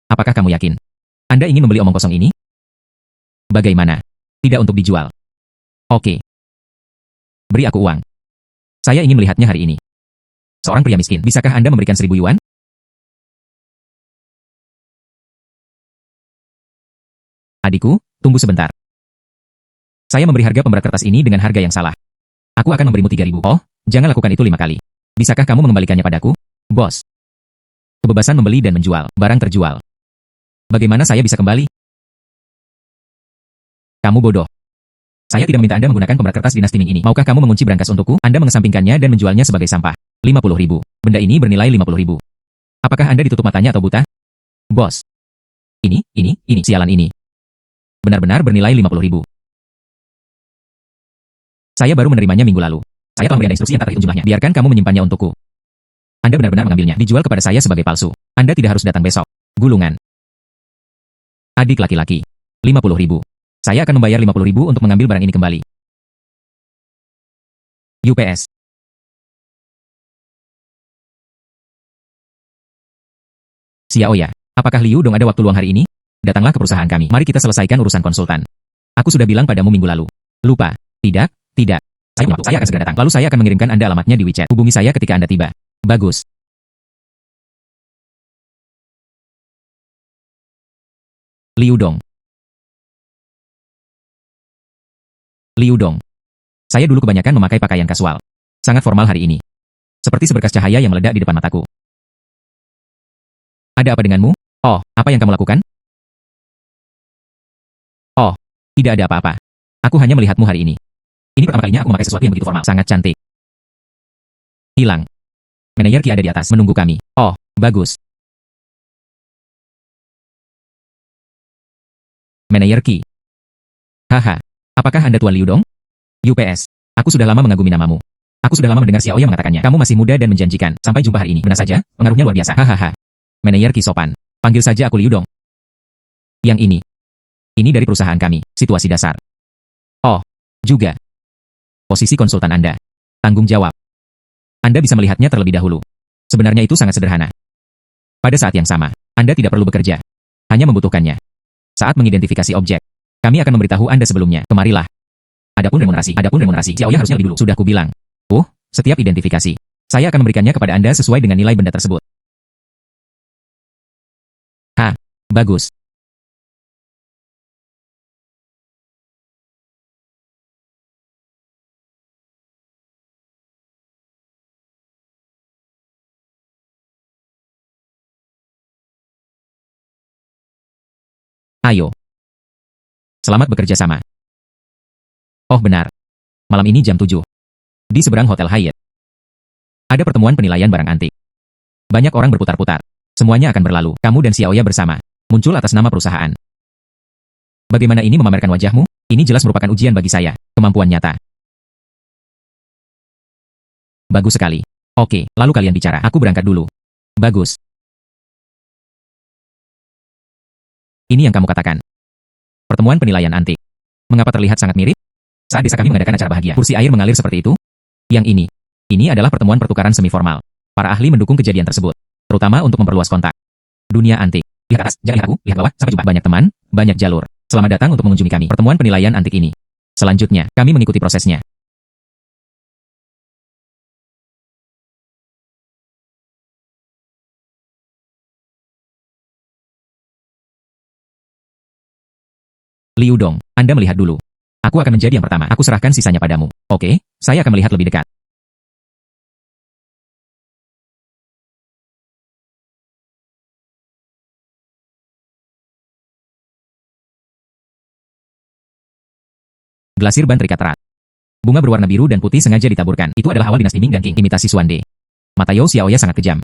Apakah kamu yakin? Anda ingin membeli omong kosong ini? Bagaimana? Tidak untuk dijual. Oke. Beri aku uang. Saya ingin melihatnya hari ini. Seorang pria miskin, bisakah Anda memberikan 1.000 yuan? Adikku, tunggu sebentar. Saya memberi harga pemberat kertas ini dengan harga yang salah. Aku akan memberimu 3.000. Oh, jangan lakukan itu 5 kali. Bisakah kamu mengembalikannya padaku? Bos. Kebebasan membeli dan menjual. Barang terjual. Bagaimana saya bisa kembali? Kamu bodoh. Saya tidak meminta Anda menggunakan pemberat kertas dinasti Ming ini. Maukah kamu mengunci brankas untukku? Anda mengesampingkannya dan menjualnya sebagai sampah. 50.000. Benda ini bernilai 50.000. Apakah Anda ditutup matanya atau buta? Bos. Ini, sialan ini. Benar-benar bernilai 50.000. Saya baru menerimanya minggu lalu. Saya telah memberikan instruksi yang tak terhitung jumlahnya. Biarkan kamu menyimpannya untukku. Anda benar-benar mengambilnya. Dijual kepada saya sebagai palsu. Anda tidak harus datang besok. Gulungan. Adik laki-laki. 50.000. Saya akan membayar 50.000 untuk mengambil barang ini kembali. UPS. Xiaoya, apakah Liu Dong ada waktu luang hari ini? Datanglah ke perusahaan kami. Mari kita selesaikan urusan konsultan. Aku sudah bilang padamu minggu lalu. Lupa. Tidak, tidak. Saya akan segera datang. Lalu saya akan mengirimkan Anda alamatnya di WeChat. Hubungi saya ketika Anda tiba. Bagus. Liu Dong. Liu Dong. Saya dulu kebanyakan memakai pakaian kasual. Sangat formal hari ini. Seperti seberkas cahaya yang meledak di depan mataku. Ada apa denganmu? Oh, apa yang kamu lakukan? Oh, tidak ada apa-apa. Aku hanya melihatmu hari ini. Ini pertama kalinya aku memakai sesuatu yang begitu formal. Sangat cantik. Hilang. Manajer Ki ada di atas menunggu kami. Oh, bagus. Manajer Ki. Haha. Apakah Anda Tuan Liu Dong? UPS. Aku sudah lama mengagumi namamu. Aku sudah lama mendengar Xiaoya mengatakannya. Kamu masih muda dan menjanjikan. Sampai jumpa hari ini. Benar saja, pengaruhnya luar biasa. Hahaha. Manajer Ki sopan. Panggil saja aku Liu Dong. Yang ini. Ini dari perusahaan kami. Situasi dasar. Oh, juga. Posisi konsultan Anda. Tanggung jawab. Anda bisa melihatnya terlebih dahulu. Sebenarnya itu sangat sederhana. Pada saat yang sama, Anda tidak perlu bekerja. Hanya membutuhkannya. Saat mengidentifikasi objek, kami akan memberitahu Anda sebelumnya. Kemarilah. Adapun remunerasi, Xiaoya harusnya lebih dulu. Sudah kubilang. Setiap identifikasi. Saya akan memberikannya kepada Anda sesuai dengan nilai benda tersebut. Bagus. Ayo. Selamat bekerja sama. Oh benar. Malam ini jam 7. Di seberang Hotel Hyatt. Ada pertemuan penilaian barang antik. Banyak orang berputar-putar. Semuanya akan berlalu. Kamu dan Xiaoya bersama. Muncul atas nama perusahaan. Bagaimana ini memamerkan wajahmu? Ini jelas merupakan ujian bagi saya. Kemampuan nyata. Bagus sekali. Oke, lalu kalian bicara. Aku berangkat dulu. Bagus. Ini yang kamu katakan. Pertemuan penilaian antik. Mengapa terlihat sangat mirip? Saat desa kami mengadakan acara bahagia, kursi air mengalir seperti itu? Yang ini. Ini adalah pertemuan pertukaran semi formal. Para ahli mendukung kejadian tersebut. Terutama untuk memperluas kontak. Dunia antik. Lihat atas, jangan lihat aku, lihat bawah, sampai jumpa. Banyak teman, banyak jalur. Selamat datang untuk mengunjungi kami. Pertemuan penilaian antik ini. Selanjutnya, kami mengikuti prosesnya. Liu Dong, Anda melihat dulu. Aku akan menjadi yang pertama. Aku serahkan sisanya padamu. Oke, saya akan melihat lebih dekat. Glasir ban terikat erat. Bunga berwarna biru dan putih sengaja ditaburkan. Itu adalah awal dinasti Ming dan Qing. Imitasi Xuande. Mata Yao Xiaoya sangat kejam.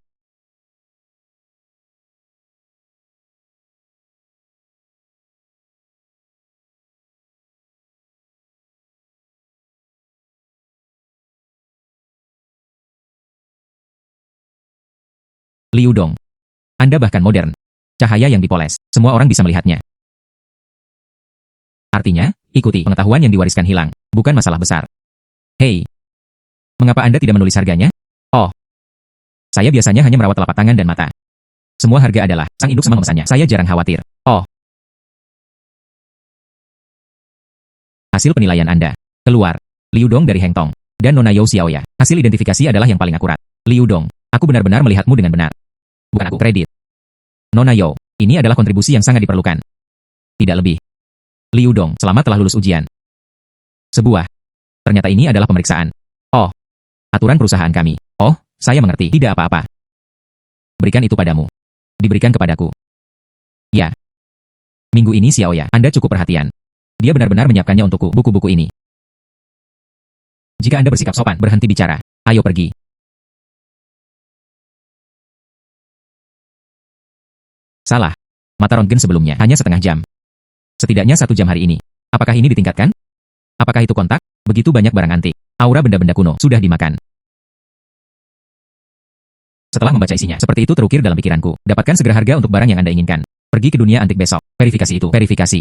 Liu Dong. Anda bahkan modern. Cahaya yang dipoles. Semua orang bisa melihatnya. Artinya, ikuti. Pengetahuan yang diwariskan hilang. Bukan masalah besar. Hei. Mengapa Anda tidak menulis harganya? Oh. Saya biasanya hanya merawat telapak tangan dan mata. Semua harga adalah, sang induk sama memesannya. Saya jarang khawatir. Oh. Hasil penilaian Anda. Keluar. Liu Dong dari Heng Tong. Dan Nona Yao Xiaoya. Hasil identifikasi adalah yang paling akurat. Liu Dong. Aku benar-benar melihatmu dengan benar. Bukan aku. Kredit. Nona Yao. Ini adalah kontribusi yang sangat diperlukan. Tidak lebih. Liu Dong. Selamat telah lulus ujian. Sebuah. Ternyata ini adalah pemeriksaan. Oh. Aturan perusahaan kami. Oh, saya mengerti. Tidak apa-apa. Berikan itu padamu. Diberikan kepadaku. Ya. Minggu ini Xiaoya. Anda cukup perhatian. Dia benar-benar menyiapkannya untukku. Buku-buku ini. Jika Anda bersikap sopan, berhenti bicara. Ayo pergi. Salah. Mata röntgen sebelumnya hanya setengah jam. Setidaknya 1 jam hari ini. Apakah ini ditingkatkan? Apakah itu kontak? Begitu banyak barang antik. Aura benda-benda kuno sudah dimakan. Setelah membaca isinya, seperti itu terukir dalam pikiranku. Dapatkan segera harga untuk barang yang Anda inginkan. Pergi ke dunia antik besok. Verifikasi itu. Verifikasi.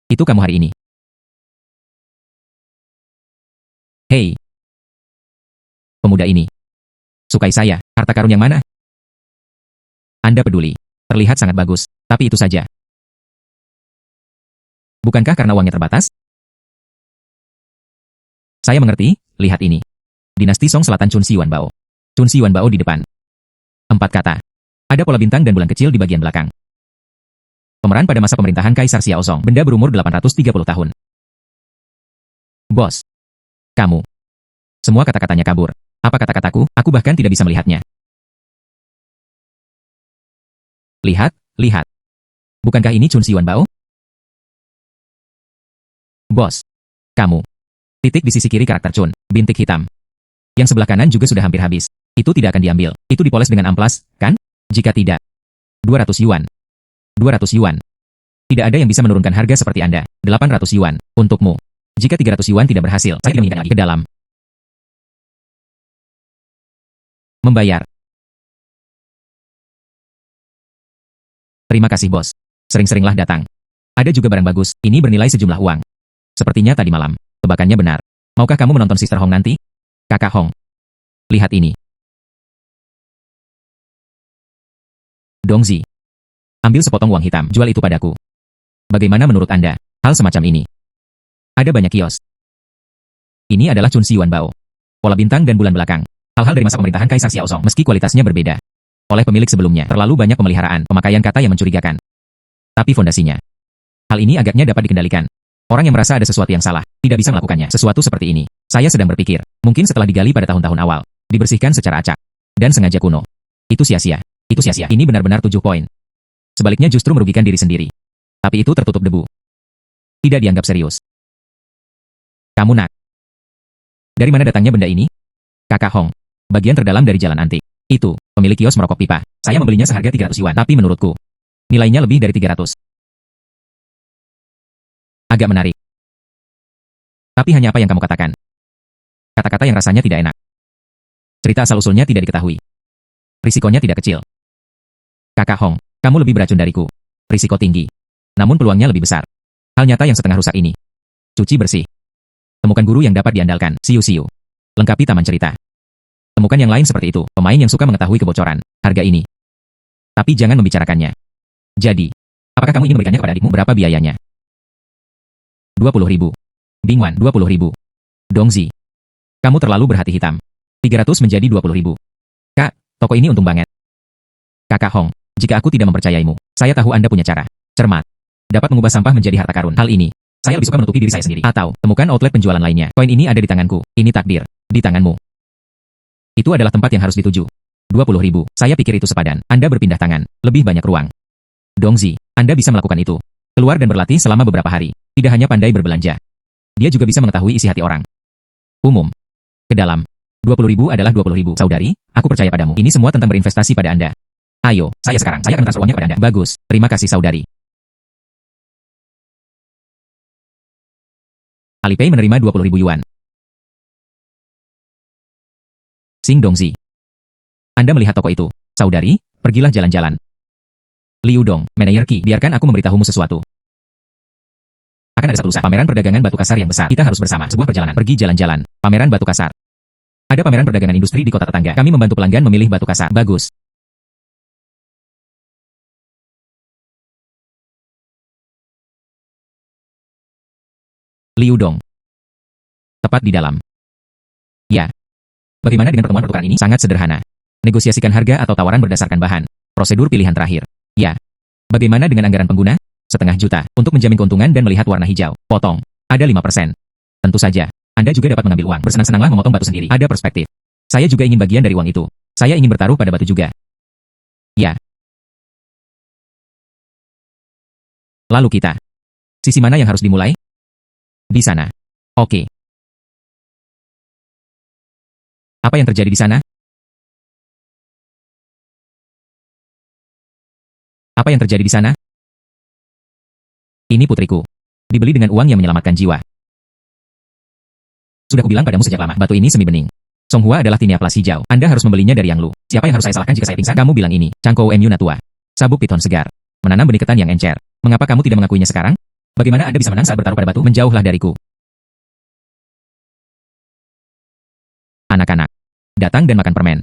Itu kamu hari ini. Hei, pemuda ini. Sukai saya. Harta karun yang mana? Anda peduli. Terlihat sangat bagus. Tapi itu saja. Bukankah karena uangnya terbatas? Saya mengerti. Lihat ini. Dinasti Song Selatan Chun Siwan Bao. Chun Siwan Bao di depan. 4 kata. Ada pola bintang dan bulan kecil di bagian belakang. Pemeran pada masa pemerintahan Kaisar Xiaozong. Benda berumur 830 tahun. Bos. Kamu. Semua kata-katanya kabur. Apa kata-kataku? Aku bahkan tidak bisa melihatnya. Lihat, lihat. Bukankah ini Chun Siwan Bao? Bos. Kamu. Titik di sisi kiri karakter Chun. Bintik hitam. Yang sebelah kanan juga sudah hampir habis. Itu tidak akan diambil. Itu dipoles dengan amplas, kan? Jika tidak. 200 yuan. 200 yuan. Tidak ada yang bisa menurunkan harga seperti Anda. 800 yuan. Untukmu. Jika 300 yuan tidak berhasil, saya tidak menginginkan lagi ke dalam. Membayar. Terima kasih bos. Sering-seringlah datang. Ada juga barang bagus. Ini bernilai sejumlah uang. Sepertinya tadi malam. Tebakannya benar. Maukah kamu menonton Sister Hong nanti? Kakak Hong. Lihat ini. Dongzi. Ambil sepotong uang hitam. Jual itu padaku. Bagaimana menurut Anda? Hal semacam ini. Ada banyak kios. Ini adalah Chun Siwan Bao. Pola bintang dan bulan belakang. Hal-hal dari masa pemerintahan Kaisar Xiaozong meski kualitasnya berbeda. Oleh pemilik sebelumnya, terlalu banyak pemeliharaan, pemakaian kata yang mencurigakan. Tapi fondasinya. Hal ini agaknya dapat dikendalikan. Orang yang merasa ada sesuatu yang salah, tidak bisa melakukannya. Sesuatu seperti ini. Saya sedang berpikir, mungkin setelah digali pada tahun-tahun awal, dibersihkan secara acak, dan sengaja kuno. Itu sia-sia. Itu sia-sia. Ini benar-benar 7 poin. Sebaliknya justru merugikan diri sendiri. Tapi itu tertutup debu. Tidak dianggap serius. Kamu nak. Dari mana datangnya benda ini? Kakak Hong. Bagian terdalam dari jalan antik. Itu, pemilik kios merokok pipa. Saya membelinya seharga 300 yuan, tapi menurutku, nilainya lebih dari 300. Agak menarik. Tapi hanya apa yang kamu katakan. Kata-kata yang rasanya tidak enak. Cerita asal-usulnya tidak diketahui. Risikonya tidak kecil. Kakak Hong, kamu lebih beracun dariku. Risiko tinggi. Namun peluangnya lebih besar. Hal nyata yang setengah rusak ini. Cuci bersih. Temukan guru yang dapat diandalkan. Siu-siu. Lengkapi taman cerita. Temukan yang lain seperti itu. Pemain yang suka mengetahui kebocoran. Harga ini. Tapi jangan membicarakannya. Jadi, apakah kamu ingin memberikannya kepada adikmu? Berapa biayanya? 20.000. Bingwan, 20.000. Dongzi. Kamu terlalu berhati hitam. 300 menjadi 20.000. Kak, toko ini untung banget. Kakak Hong, jika aku tidak mempercayaimu, saya tahu Anda punya cara. Cermat. Dapat mengubah sampah menjadi harta karun. Hal ini, saya lebih suka menutupi diri saya sendiri. Atau, temukan outlet penjualan lainnya. Koin ini ada di tanganku. Ini takdir. Di tanganmu. Itu adalah tempat yang harus dituju. 20.000. Saya pikir itu sepadan. Anda berpindah tangan. Lebih banyak ruang. Dongzi, Anda bisa melakukan itu. Keluar dan berlatih selama beberapa hari. Tidak hanya pandai berbelanja. Dia juga bisa mengetahui isi hati orang. Umum. Ke dalam. 20.000 adalah 20.000. Saudari, aku percaya padamu. Ini semua tentang berinvestasi pada Anda. Ayo, saya sekarang. Saya akan transfer uangnya pada Anda. Bagus. Terima kasih saudari. Alipay menerima 20.000 yuan. Sing Dongzi. Anda melihat toko itu. Saudari, pergilah jalan-jalan. Liu Dong, manajer Qi, biarkan aku memberitahumu sesuatu. Akan ada satu lusa, pameran perdagangan batu kasar yang besar. Kita harus bersama, sebuah perjalanan. Pergi jalan-jalan. Pameran batu kasar. Ada pameran perdagangan industri di kota tetangga. Kami membantu pelanggan memilih batu kasar. Bagus. Liu Dong. Tepat di dalam. Ya. Bagaimana dengan pertemuan pertukaran ini? Sangat sederhana. Negosiasikan harga atau tawaran berdasarkan bahan. Prosedur pilihan terakhir. Ya. Bagaimana dengan anggaran pengguna? 500.000 untuk menjamin keuntungan dan melihat warna hijau. Potong. Ada 5%. Tentu saja. Anda juga dapat mengambil uang. Bersenang-senanglah memotong batu sendiri. Ada perspektif. Saya juga ingin bagian dari uang itu. Saya ingin bertaruh pada batu juga. Ya. Lalu kita. Sisi mana yang harus dimulai? Di sana. Oke. Apa yang terjadi di sana? Apa yang terjadi di sana? Ini putriku. Dibeli dengan uang yang menyelamatkan jiwa. Sudah kubilang padamu sejak lama, batu ini semi bening. Songhua adalah Tinia kelas hijau. Anda harus membelinya dari Yang Lu. Siapa yang harus saya salahkan jika saya pingsan? Kamu bilang ini. Cangkou Mu Natua. Sabuk piton segar. Menanam benih ketan yang encer. Mengapa kamu tidak mengakuinya sekarang? Bagaimana Anda bisa menang saat bertaruh pada batu? Menjauhlah dariku. Anak-anak. Datang dan makan permen.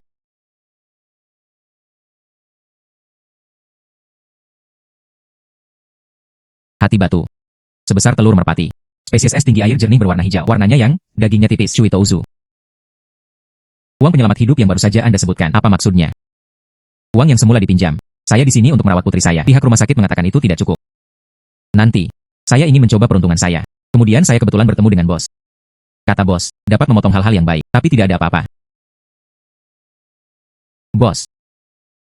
Hati batu. Sebesar telur merpati. Spesies es tinggi air jernih berwarna hijau. Warnanya yang, dagingnya tipis. Cui Touzu. Uang penyelamat hidup yang baru saja Anda sebutkan. Apa maksudnya? Uang yang semula dipinjam. Saya di sini untuk merawat putri saya. Pihak rumah sakit mengatakan itu tidak cukup. Nanti, saya ingin mencoba peruntungan saya. Kemudian saya kebetulan bertemu dengan bos. Kata bos, dapat memotong hal-hal yang baik, tapi tidak ada apa-apa. Bos.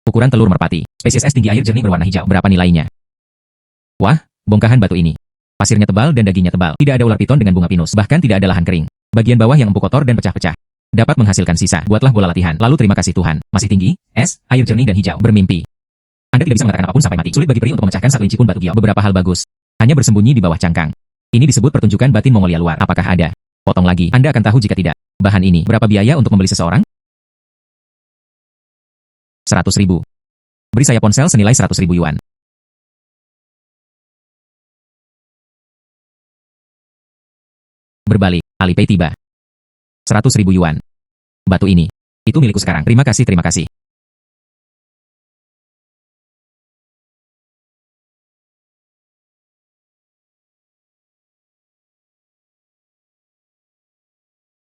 Ukuran telur merpati. Spesies es tinggi air jernih berwarna hijau. Berapa nilainya? Wah, bongkahan batu ini. Pasirnya tebal dan dagingnya tebal. Tidak ada ular piton dengan bunga pinus. Bahkan tidak ada lahan kering. Bagian bawah yang empuk kotor dan pecah-pecah. Dapat menghasilkan sisa. Buatlah bola latihan. Lalu terima kasih Tuhan. Masih tinggi, es, air jernih dan hijau. Bermimpi. Anda tidak bisa mengatakan apapun sampai mati. Sulit bagi peri untuk memecahkan satu inci pun batu giok. Beberapa hal bagus. Hanya bersembunyi di bawah cangkang. Ini disebut pertunjukan batin Mongolia luar. Apakah ada? Potong lagi. Anda akan tahu jika tidak. Bahan ini. Berapa biaya untuk membeli seseorang? 100.000. Beri saya ponsel senilai 100.000 yuan. Berbalik, Alipay tiba. 100.000 yuan. Batu ini. Itu milikku sekarang. Terima kasih, terima kasih.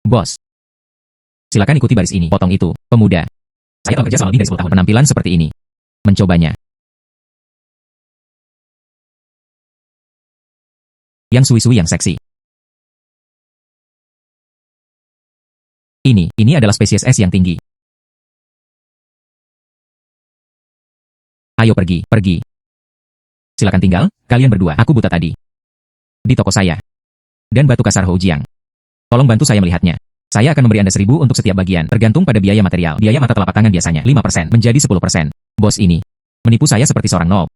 Bos. Silakan ikuti baris ini. Potong itu, pemuda. Saya telah bekerja selama lebih dari 10 tahun. Penampilan seperti ini. Mencobanya. Yang suwi-suwi yang seksi. Ini adalah spesies es yang tinggi. Ayo pergi, pergi. Silakan tinggal, kalian berdua. Aku buta tadi. Di toko saya. Dan batu kasar Houjiang. Tolong bantu saya melihatnya. Saya akan memberi Anda 1.000 untuk setiap bagian, tergantung pada biaya material. Biaya mata telapak tangan biasanya 5% menjadi 10%. Bos ini menipu saya seperti seorang noob.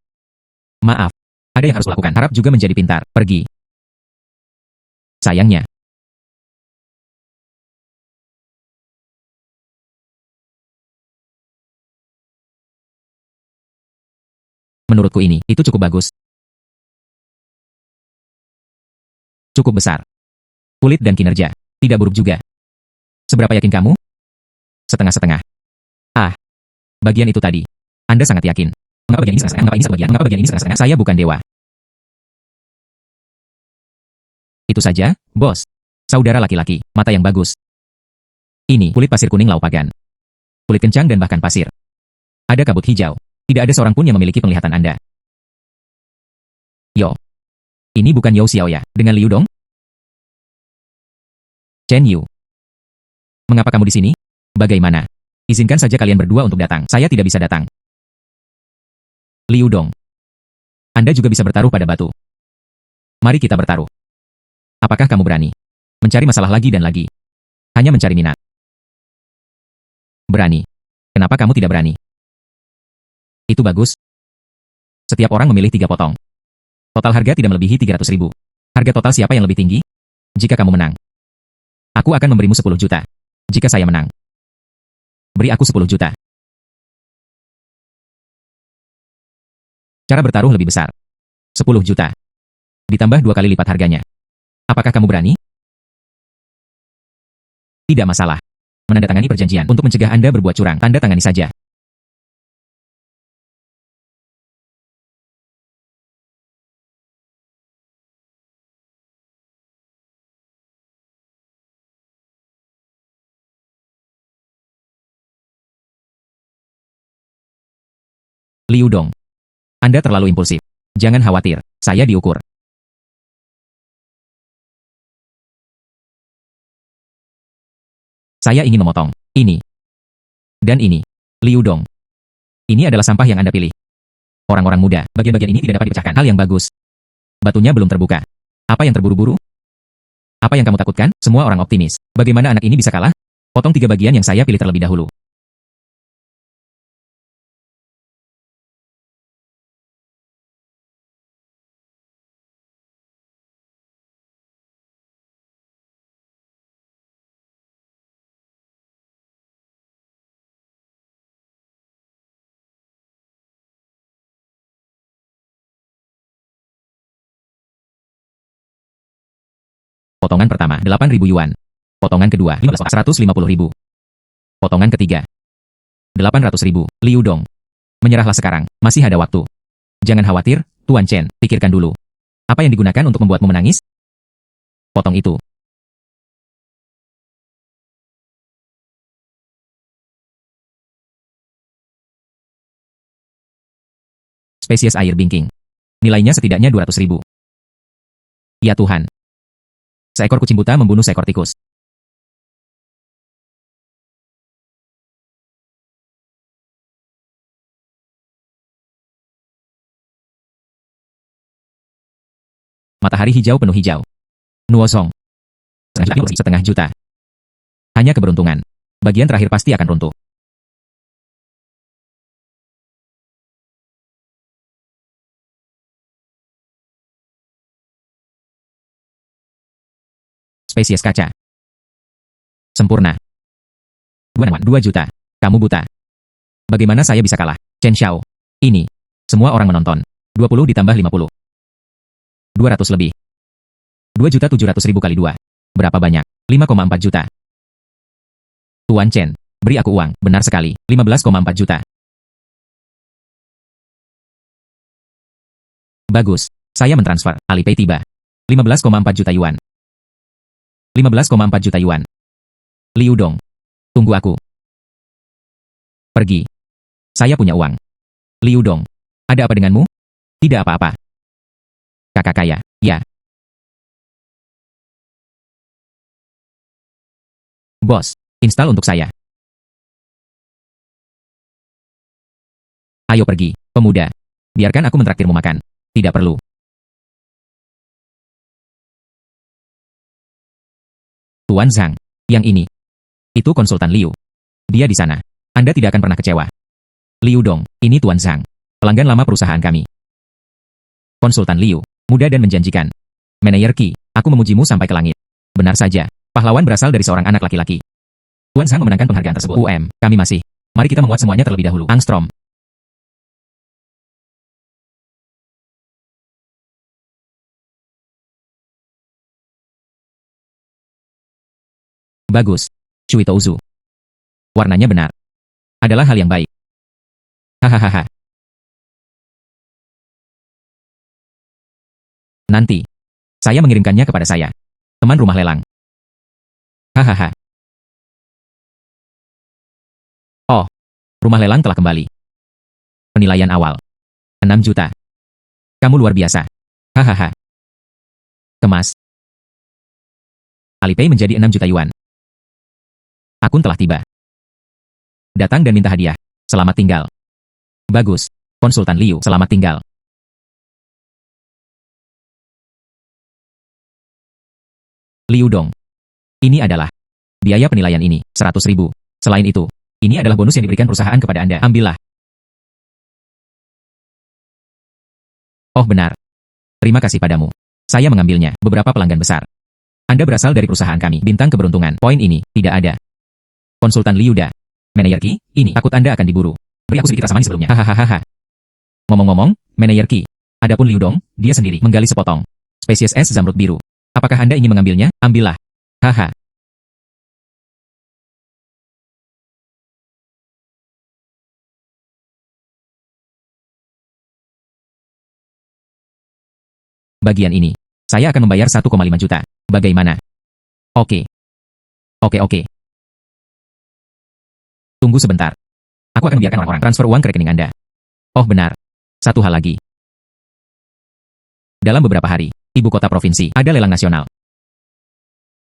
Maaf. Ada yang harus kulakukan. Harap juga menjadi pintar. Pergi. Sayangnya. Menurutku itu cukup bagus. Cukup besar. Kulit dan kinerja. Tidak buruk juga. Seberapa yakin kamu? Setengah-setengah. Ah. Bagian itu tadi. Anda sangat yakin. Mengapa bagian ini setengah-setengah? Mengapa bagian ini setengah-setengah? Saya bukan dewa. Itu saja, bos. Saudara laki-laki, mata yang bagus. Ini kulit pasir kuning Laupagan. Kulit kencang dan bahkan pasir. Ada kabut hijau. Tidak ada seorang pun yang memiliki penglihatan Anda. Yo. Ini bukan Yao Xiaoya, dengan Liu Dong? Chen Yu. Mengapa kamu di sini? Bagaimana? Izinkan saja kalian berdua untuk datang. Saya tidak bisa datang. Liu Dong. Anda juga bisa bertaruh pada batu. Mari kita bertaruh. Apakah kamu berani? Mencari masalah lagi dan lagi. Hanya mencari minat. Berani. Kenapa kamu tidak berani? Itu bagus. Setiap orang memilih 3 potong. Total harga tidak melebihi 300.000. Harga total siapa yang lebih tinggi? Jika kamu menang. Aku akan memberimu 10 juta. Jika saya menang. Beri aku 10 juta. Cara bertaruh lebih besar. 10 juta. Ditambah 2 kali lipat harganya. Apakah kamu berani? Tidak masalah. Menandatangani perjanjian untuk mencegah Anda berbuat curang. Tanda tangani saja. Liu Dong. Anda terlalu impulsif. Jangan khawatir, saya diukur. Saya ingin memotong ini. Dan ini. Liu Dong. Ini adalah sampah yang Anda pilih. Orang-orang muda, bagian-bagian ini tidak dapat dipecahkan. Hal yang bagus. Batunya belum terbuka. Apa yang terburu-buru? Apa yang kamu takutkan? Semua orang optimis. Bagaimana anak ini bisa kalah? Potong 3 bagian yang saya pilih terlebih dahulu. Potongan pertama, 8.000 yuan. Potongan kedua, 150.000. Potongan ketiga, 800.000. Liu Dong. Menyerahlah sekarang, masih ada waktu. Jangan khawatir, Tuan Chen, pikirkan dulu. Apa yang digunakan untuk membuatmu menangis? Potong itu. Spesies air bingking. Nilainya setidaknya 200.000. Ya Tuhan. Seekor kucing buta membunuh seekor tikus. Matahari hijau penuh hijau. Nuosong. Setengah juta. Hanya keberuntungan. Bagian terakhir pasti akan runtuh. Spesies kaca. Sempurna. 2 juta. Kamu buta. Bagaimana saya bisa kalah? Chen Xiao. Ini. Semua orang menonton. 20 ditambah 50. 200 lebih. 2.700.000 kali 2. Berapa banyak? 5,4 juta. Tuan Chen, beri aku uang. Benar sekali. 15,4 juta. Bagus. Saya mentransfer. Alipay tiba. 15,4 juta yuan. 15,4 juta yuan. Liu Dong. Tunggu aku. Pergi. Saya punya uang. Liu Dong. Ada apa denganmu? Tidak apa-apa. Kakak kaya, ya. Bos, install untuk saya. Ayo pergi, pemuda. Biarkan aku mentraktirmu makan. Tidak perlu. Tuan Zhang, yang ini. Itu konsultan Liu. Dia di sana. Anda tidak akan pernah kecewa. Liu Dong, ini Tuan Zhang. Pelanggan lama perusahaan kami. Konsultan Liu, muda dan menjanjikan. Manajer Qi, aku memujimu sampai ke langit. Benar saja, pahlawan berasal dari seorang anak laki-laki. Tuan Zhang memenangkan penghargaan tersebut. Kami masih. Mari kita memuat semuanya terlebih dahulu. Angstrom. Bagus. Cui Touzu. Warnanya benar. Adalah hal yang baik. Hahaha. Nanti. Saya mengirimkannya kepada saya. Teman rumah lelang. Hahaha. Oh. Rumah lelang telah kembali. Penilaian awal. 6 juta. Kamu luar biasa. Hahaha. Kemas. Alipay menjadi 6 juta yuan. Akun telah tiba. Datang dan minta hadiah. Selamat tinggal. Bagus. Konsultan Liu, selamat tinggal. Liu Dong. Ini adalah biaya penilaian ini, 100.000. Selain itu, ini adalah bonus yang diberikan perusahaan kepada Anda. Ambillah. Oh benar. Terima kasih padamu. Saya mengambilnya, beberapa pelanggan besar. Anda berasal dari perusahaan kami. Bintang keberuntungan. Poin ini, tidak ada. Konsultan Liu Da. Manajer Qi, ini, takut Anda akan diburu. Beri aku sedikit rasa manis sebelumnya. Hahaha. Ngomong-ngomong, Manajer Qi. Adapun Liu Dong, dia sendiri menggali sepotong. Spesies es zamrud biru. Apakah Anda ingin mengambilnya? Ambillah. Haha. Bagian ini. Saya akan membayar 1,5 juta. Bagaimana? Oke. Oke. Tunggu sebentar. Aku akan membiarkan orang-orang transfer uang ke rekening Anda. Oh benar. Satu hal lagi. Dalam beberapa hari, ibu kota provinsi, ada lelang nasional.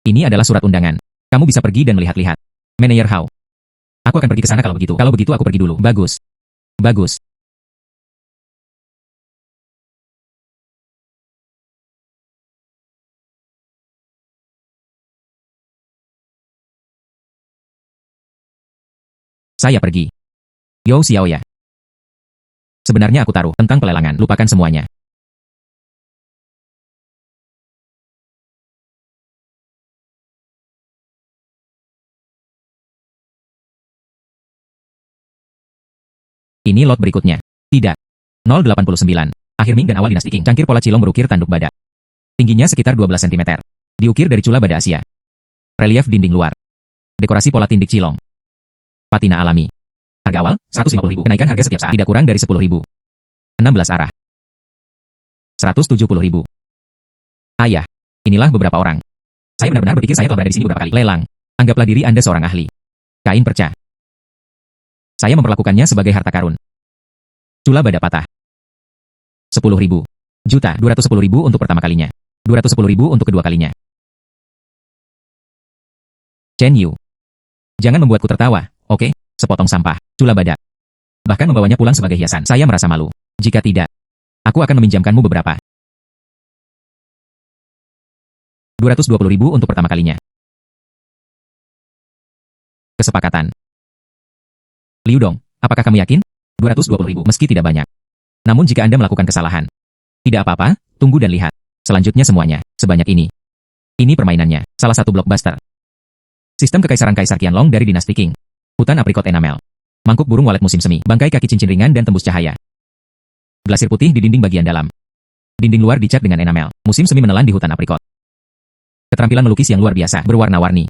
Ini adalah surat undangan. Kamu bisa pergi dan melihat-lihat. Manajer Hao. Aku akan pergi ke sana kalau begitu. Kalau begitu aku pergi dulu. Bagus. Bagus. Saya pergi. Yo Xiaoya. Sebenarnya aku taruh tentang pelelangan. Lupakan semuanya. Ini lot berikutnya. Tidak. 089. Akhir Ming dan awal dinasti Qing. Cangkir pola cilong berukir tanduk badak. Tingginya sekitar 12 cm. Diukir dari Cula Bada Asia. Relief dinding luar. Dekorasi pola tindik cilong. Patina alami. Harga awal, 150.000. Kenaikan harga setiap saat tidak kurang dari 10.000. 16 arah. 170.000. Ayah, inilah beberapa orang. Saya benar-benar berpikir saya telah berada di sini beberapa kali. Lelang. Anggaplah diri Anda seorang ahli. Kain perca. Saya memperlakukannya sebagai harta karun. Cula Bada patah. 10.000. Juta, 210.000 untuk pertama kalinya. 210.000 untuk kedua kalinya. Chen Yu. Jangan membuatku tertawa, oke? Sepotong sampah, Cula Bada. Bahkan membawanya pulang sebagai hiasan. Saya merasa malu. Jika tidak, aku akan meminjamkanmu beberapa. 220.000 untuk pertama kalinya. Kesepakatan. Liu Dong, apakah kamu yakin? 220.000 meski tidak banyak. Namun jika Anda melakukan kesalahan, tidak apa-apa, tunggu dan lihat. Selanjutnya semuanya, sebanyak ini. Ini permainannya, salah satu blockbuster. Sistem Kekaisaran Kaisar Qianlong dari Dinasti Qing. Hutan aprikot enamel. Mangkuk burung walet musim semi. Bangkai kaki cincin ringan dan tembus cahaya. Glasir putih di dinding bagian dalam. Dinding luar dicat dengan enamel. Musim semi menelan di hutan aprikot. Keterampilan melukis yang luar biasa, berwarna-warni.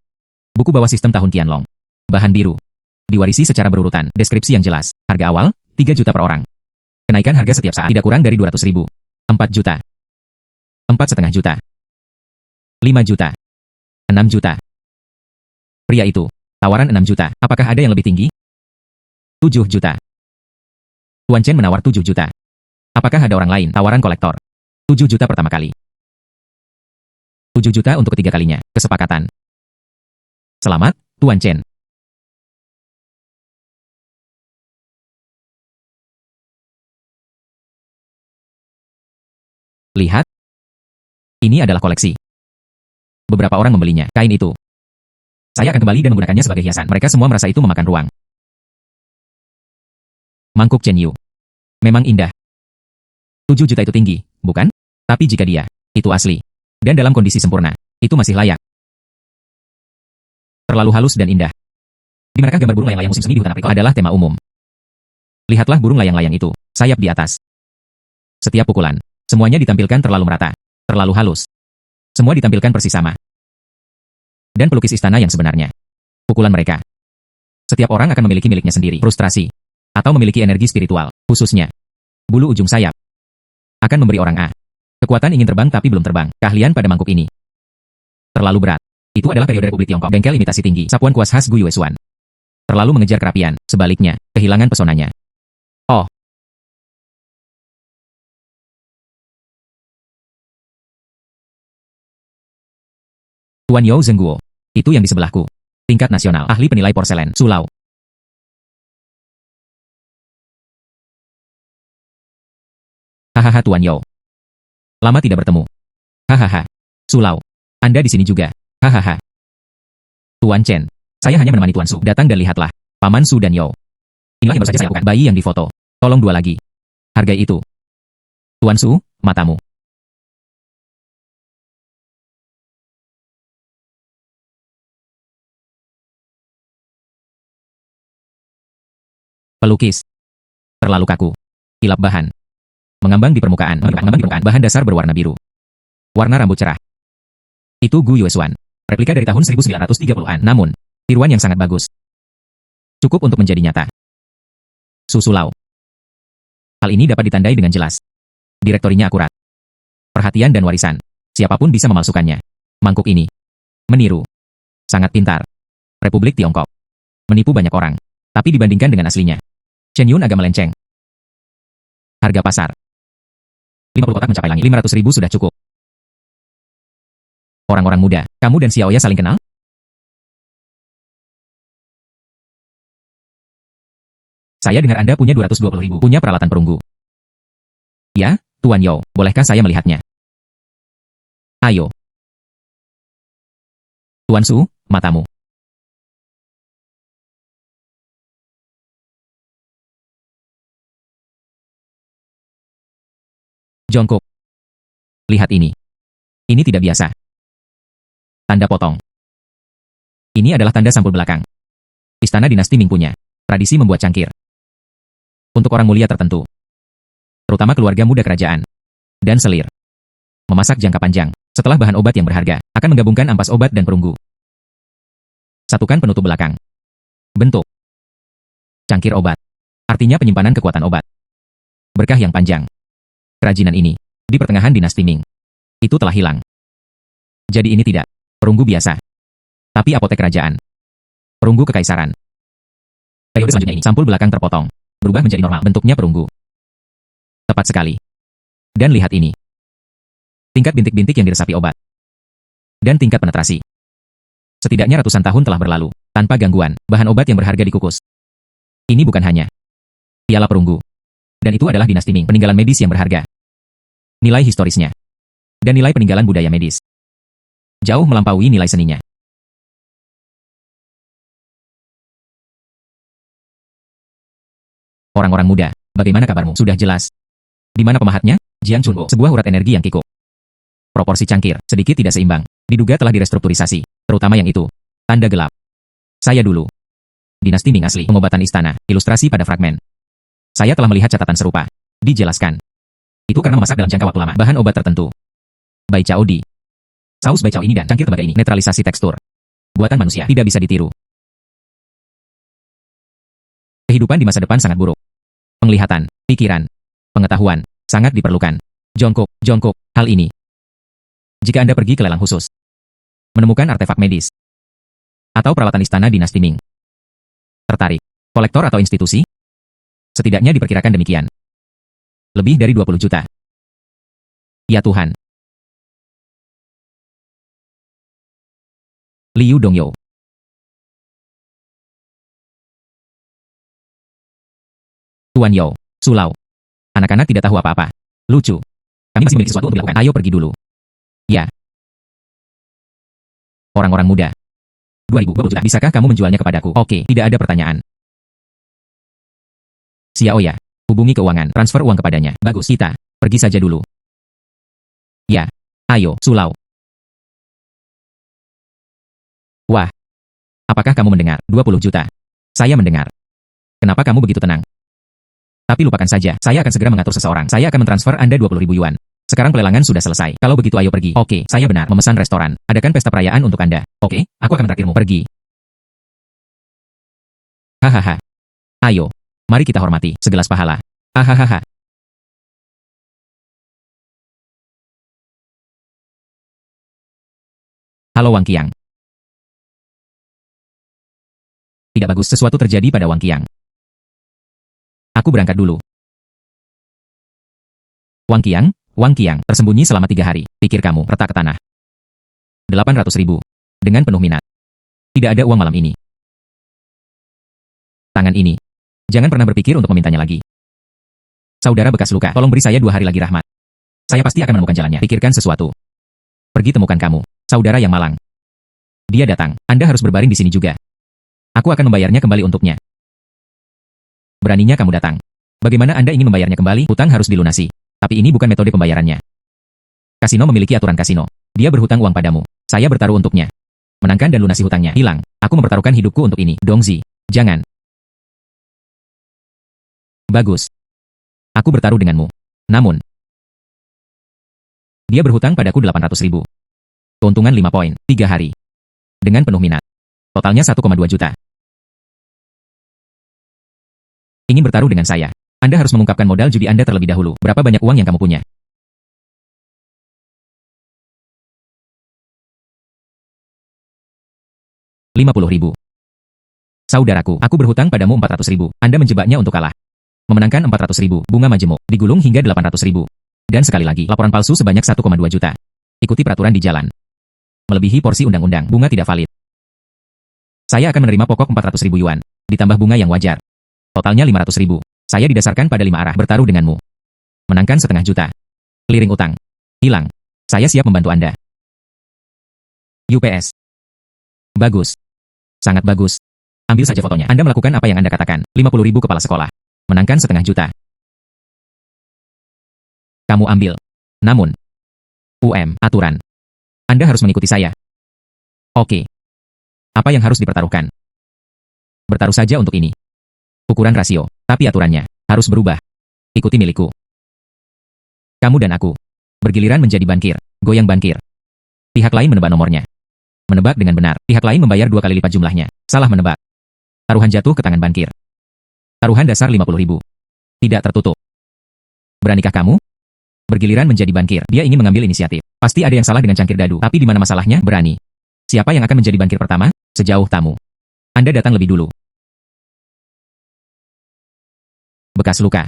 Buku bawah sistem tahun Qianlong. Bahan biru. Diwarisi secara berurutan. Deskripsi yang jelas. Harga awal, 3 juta per orang. Kenaikan harga setiap saat tidak kurang dari 200.000. 4 juta. 4,5 juta. 5 juta. 6 juta. Pria itu, tawaran 6 juta. Apakah ada yang lebih tinggi? 7 juta. Tuan Chen menawar 7 juta. Apakah ada orang lain? Tawaran kolektor. 7 juta pertama kali. 7 juta untuk ketiga kalinya. Kesepakatan. Selamat, Tuan Chen. Lihat. Ini adalah koleksi. Beberapa orang membelinya. Kain itu. Saya akan kembali dan menggunakannya sebagai hiasan. Mereka semua merasa itu memakan ruang. Mangkuk Chen Yu. Memang indah. 7 juta itu tinggi, bukan? Tapi jika dia, itu asli. Dan dalam kondisi sempurna, itu masih layak. Terlalu halus dan indah. Di manakah gambar burung layang-layang musim semi di hutan aprikot adalah tema umum. Lihatlah burung layang-layang itu, sayap di atas. Setiap pukulan, semuanya ditampilkan terlalu merata, terlalu halus. Semua ditampilkan persis sama. Dan pelukis istana yang sebenarnya. Pukulan mereka. Setiap orang akan memiliki miliknya sendiri. Frustrasi. Atau memiliki energi spiritual. Khususnya. Bulu ujung sayap. Akan memberi orang A. Kekuatan ingin terbang tapi belum terbang. Keahlian pada mangkuk ini. Terlalu berat. Itu adalah periode Republik Tiongkok. Bengkel imitasi tinggi. Sapuan kuas khas Gu Yuesuan. Terlalu mengejar kerapian. Sebaliknya, kehilangan pesonanya. Oh. Tuan Yao Zhengguo. Itu yang di sebelahku. Tingkat nasional. Ahli penilai porselen. Sulau. Hahaha Tuan Yao. Lama tidak bertemu. Hahaha. Sulau. Anda di sini juga. Hahaha. Tuan Chen. Saya hanya menemani Tuan Su. Datang dan lihatlah. Paman Su dan Yao. Inilah yang baru saja saya lakukan. Bayi yang difoto. Tolong 2 lagi. Hargai itu. Tuan Su, matamu. Pelukis. Terlalu kaku. Kilap bahan. Mengambang di permukaan. Bahan dasar berwarna biru. Warna rambut cerah. Itu Gu Yuesuan. Replika dari tahun 1930-an. Namun, tiruan yang sangat bagus. Cukup untuk menjadi nyata. Susulau. Hal ini dapat ditandai dengan jelas. Direktorinya akurat. Perhatian dan warisan. Siapapun bisa memalsukannya. Mangkuk ini. Meniru. Sangat pintar. Republik Tiongkok. Menipu banyak orang. Tapi dibandingkan dengan aslinya. Chen Yun agak melenceng. Harga pasar. 50 kotak mencapai langit. 500.000 sudah cukup. Orang-orang muda, kamu dan Xiaoya saling kenal? Saya dengar Anda punya 220.000. Punya peralatan perunggu. Ya, Tuan Yao, bolehkah saya melihatnya? Ayo. Tuan Su, matamu. Jongkok. Lihat ini. Ini tidak biasa. Tanda potong. Ini adalah tanda sampul belakang. Istana dinasti Ming punya tradisi membuat cangkir. Untuk orang mulia tertentu. Terutama keluarga muda kerajaan. Dan selir. Memasak jangka panjang. Setelah bahan obat yang berharga, akan menggabungkan ampas obat dan perunggu. Satukan penutup belakang. Bentuk. Cangkir obat. Artinya penyimpanan kekuatan obat. Berkah yang panjang. Kerajinan ini, di pertengahan dinasti Ming, itu telah hilang. Jadi ini tidak perunggu biasa, tapi apotek kerajaan. Perunggu kekaisaran. Periode selanjutnya ini, sampul belakang terpotong, berubah menjadi normal, bentuknya perunggu. Tepat sekali. Dan lihat ini. Tingkat bintik-bintik yang diresapi obat. Dan tingkat penetrasi. Setidaknya ratusan tahun telah berlalu, tanpa gangguan, bahan obat yang berharga dikukus. Ini bukan hanya piala perunggu. Dan itu adalah dinasti Ming, peninggalan medis yang berharga. Nilai historisnya. Dan nilai peninggalan budaya medis. Jauh melampaui nilai seninya. Orang-orang muda, bagaimana kabarmu? Sudah jelas. Di mana pemahatnya? Jiang Chunbo, sebuah urat energi yang kikuk. Proporsi cangkir, sedikit tidak seimbang. Diduga telah direstrukturisasi, terutama yang itu. Tanda gelap. Saya dulu. Dinasti Ming asli, pengobatan istana, ilustrasi pada fragmen. Saya telah melihat catatan serupa. Dijelaskan. Itu karena memasak dalam jangka waktu lama, bahan obat tertentu. Bai Cao Di. Saus Bai Cao ini dan cangkir tembaga ini, netralisasi tekstur. Buatan manusia, tidak bisa ditiru. Kehidupan di masa depan sangat buruk. Penglihatan, pikiran, pengetahuan, sangat diperlukan. Jongkok, hal ini. Jika Anda pergi ke lelang khusus, menemukan artefak medis, atau peralatan istana dinasti Ming, tertarik, kolektor atau institusi? Setidaknya diperkirakan demikian. Lebih dari 20 juta. Ya Tuhan. Liu Dongyo. Tuan Yo, Sulau. Anak-anak tidak tahu apa-apa. Lucu. Kami masih memiliki sesuatu untuk dilakukan. Ayo pergi dulu. Ya. Orang-orang muda. 2020 juta. Bisakah kamu menjualnya kepadaku? Oke, tidak ada pertanyaan. Xiaoya. Hubungi keuangan. Transfer uang kepadanya. Bagus, kita. Pergi saja dulu. Ya. Ayo, Sulau. Wah. Apakah kamu mendengar? 20 juta. Saya mendengar. Kenapa kamu begitu tenang? Tapi lupakan saja. Saya akan segera mengatur seseorang. Saya akan mentransfer Anda 20.000 yuan. Sekarang pelelangan sudah selesai. Kalau begitu ayo pergi. Oke, saya benar. Memesan restoran. Adakan pesta perayaan untuk Anda. Oke, aku akan menraktirmu. Pergi. Hahaha. Ayo. Mari kita hormati. Segelas pahala. Hahaha. Halo Wang Qiang. Tidak bagus. Sesuatu terjadi pada Wang Qiang. Aku berangkat dulu. Wang Qiang, tersembunyi selama 3 hari. Pikir kamu, retak ke tanah. 800.000. Dengan penuh minat. Tidak ada uang malam ini. Tangan ini. Jangan pernah berpikir untuk memintanya lagi. Saudara bekas luka, tolong beri saya 2 hari lagi rahmat. Saya pasti akan menemukan jalannya. Pikirkan sesuatu. Pergi temukan kamu, saudara yang malang. Dia datang, Anda harus berbaring di sini juga. Aku akan membayarnya kembali untuknya. Beraninya kamu datang. Bagaimana Anda ingin membayarnya kembali? Hutang harus dilunasi. Tapi ini bukan metode pembayarannya. Kasino memiliki aturan kasino. Dia berhutang uang padamu. Saya bertaruh untuknya. Menangkan dan lunasi hutangnya. Hilang. Aku mempertaruhkan hidupku untuk ini. Dongzi. Jangan. Bagus. Aku bertaruh denganmu. Namun. Dia berhutang padaku 800.000. Keuntungan 5 poin. 3 hari. Dengan penuh minat. Totalnya 1,2 juta. Ingin bertaruh dengan saya. Anda harus mengungkapkan modal judi Anda terlebih dahulu. Berapa banyak uang yang kamu punya? $50.000. Saudaraku, aku berhutang padamu 400.000. Anda menjebaknya untuk kalah. Memenangkan 400.000. Bunga majemuk. Digulung hingga 800.000. Dan sekali lagi, laporan palsu sebanyak 1,2 juta. Ikuti peraturan di jalan. Melebihi porsi undang-undang. Bunga tidak valid. Saya akan menerima pokok 400.000 yuan. Ditambah bunga yang wajar. Totalnya 500.000. Saya didasarkan pada 5 arah bertaruh denganmu. Menangkan setengah juta. Clearing utang. Hilang. Saya siap membantu Anda. UPS. Bagus. Sangat bagus. Ambil saja fotonya. Anda melakukan apa yang Anda katakan. 50.000 kepala sekolah. Menangkan setengah juta. Kamu ambil. Namun. Aturan. Anda harus mengikuti saya. Oke. Apa yang harus dipertaruhkan? Bertaruh saja untuk ini. Ukuran rasio, tapi aturannya harus berubah. Ikuti milikku. Kamu dan aku bergiliran menjadi bankir, goyang bankir. Pihak lain menebak nomornya. Menebak dengan benar. Pihak lain membayar 2 kali lipat jumlahnya. Salah menebak. Taruhan jatuh ke tangan bankir. Taruhan dasar 50.000. Tidak tertutup. Beranikah kamu? Bergiliran menjadi bankir. Dia ingin mengambil inisiatif. Pasti ada yang salah dengan cangkir dadu. Tapi di mana masalahnya? Berani. Siapa yang akan menjadi bankir pertama? Sejauh tamu. Anda datang lebih dulu. Bekas luka.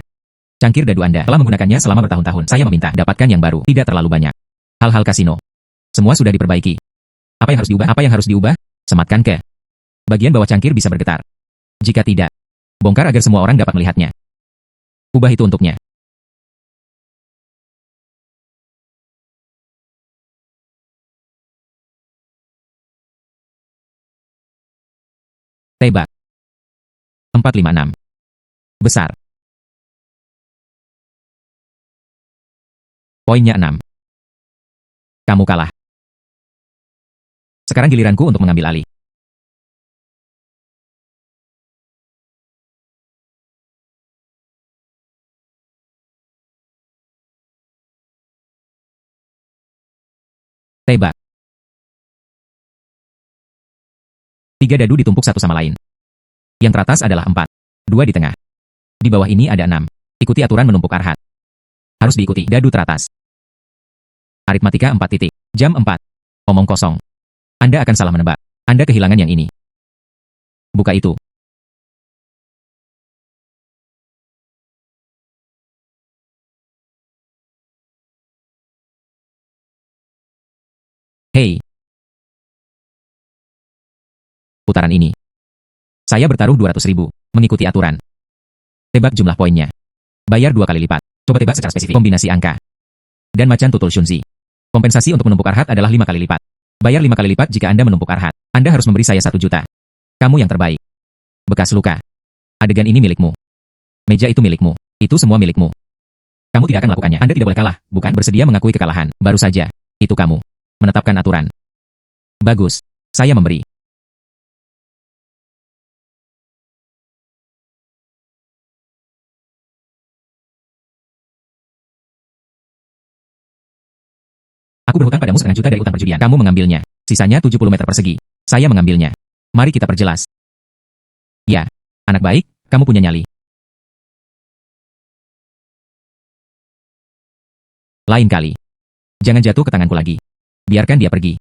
Cangkir dadu Anda telah menggunakannya selama bertahun-tahun. Saya meminta dapatkan yang baru. Tidak terlalu banyak. Hal-hal kasino. Semua sudah diperbaiki. Apa yang harus diubah? Apa yang harus diubah? Sematkan ke bagian bawah cangkir bisa bergetar. Jika tidak, bongkar agar semua orang dapat melihatnya. Ubah itu untuknya. Tebak. 456. Besar. Poinnya 6. Kamu kalah. Sekarang giliranku untuk mengambil alih. Tebak. 3 dadu ditumpuk satu sama lain. Yang teratas adalah 4. 2 di tengah. Di bawah ini ada 6. Ikuti aturan menumpuk arhat. Harus diikuti. Dadu teratas. Aritmatika 4 titik. Jam 4. Omong kosong. Anda akan salah menebak. Anda kehilangan yang ini. Buka itu. Hei. Putaran ini. Saya bertaruh 200.000. Mengikuti aturan. Tebak jumlah poinnya. Bayar 2 kali lipat. Coba tebak secara spesifik. Kombinasi angka. Dan macan tutul shunzi. Kompensasi untuk menumpuk arhat adalah 5 kali lipat. Bayar 5 kali lipat jika Anda menumpuk arhat. Anda harus memberi saya 1 juta. Kamu yang terbaik. Bekas luka. Adegan ini milikmu. Meja itu milikmu. Itu semua milikmu. Kamu tidak akan melakukannya. Anda tidak boleh kalah, bukan? Bersedia mengakui kekalahan. Baru saja. Itu kamu. Menetapkan aturan. Bagus. Saya memberi. Aku berhutang padamu 500.000 dari utang perjudian. Kamu mengambilnya. Sisanya 70 meter persegi. Saya mengambilnya. Mari kita perjelas. Ya. Anak baik, kamu punya nyali. Lain kali. Jangan jatuh ke tanganku lagi. Biarkan dia pergi.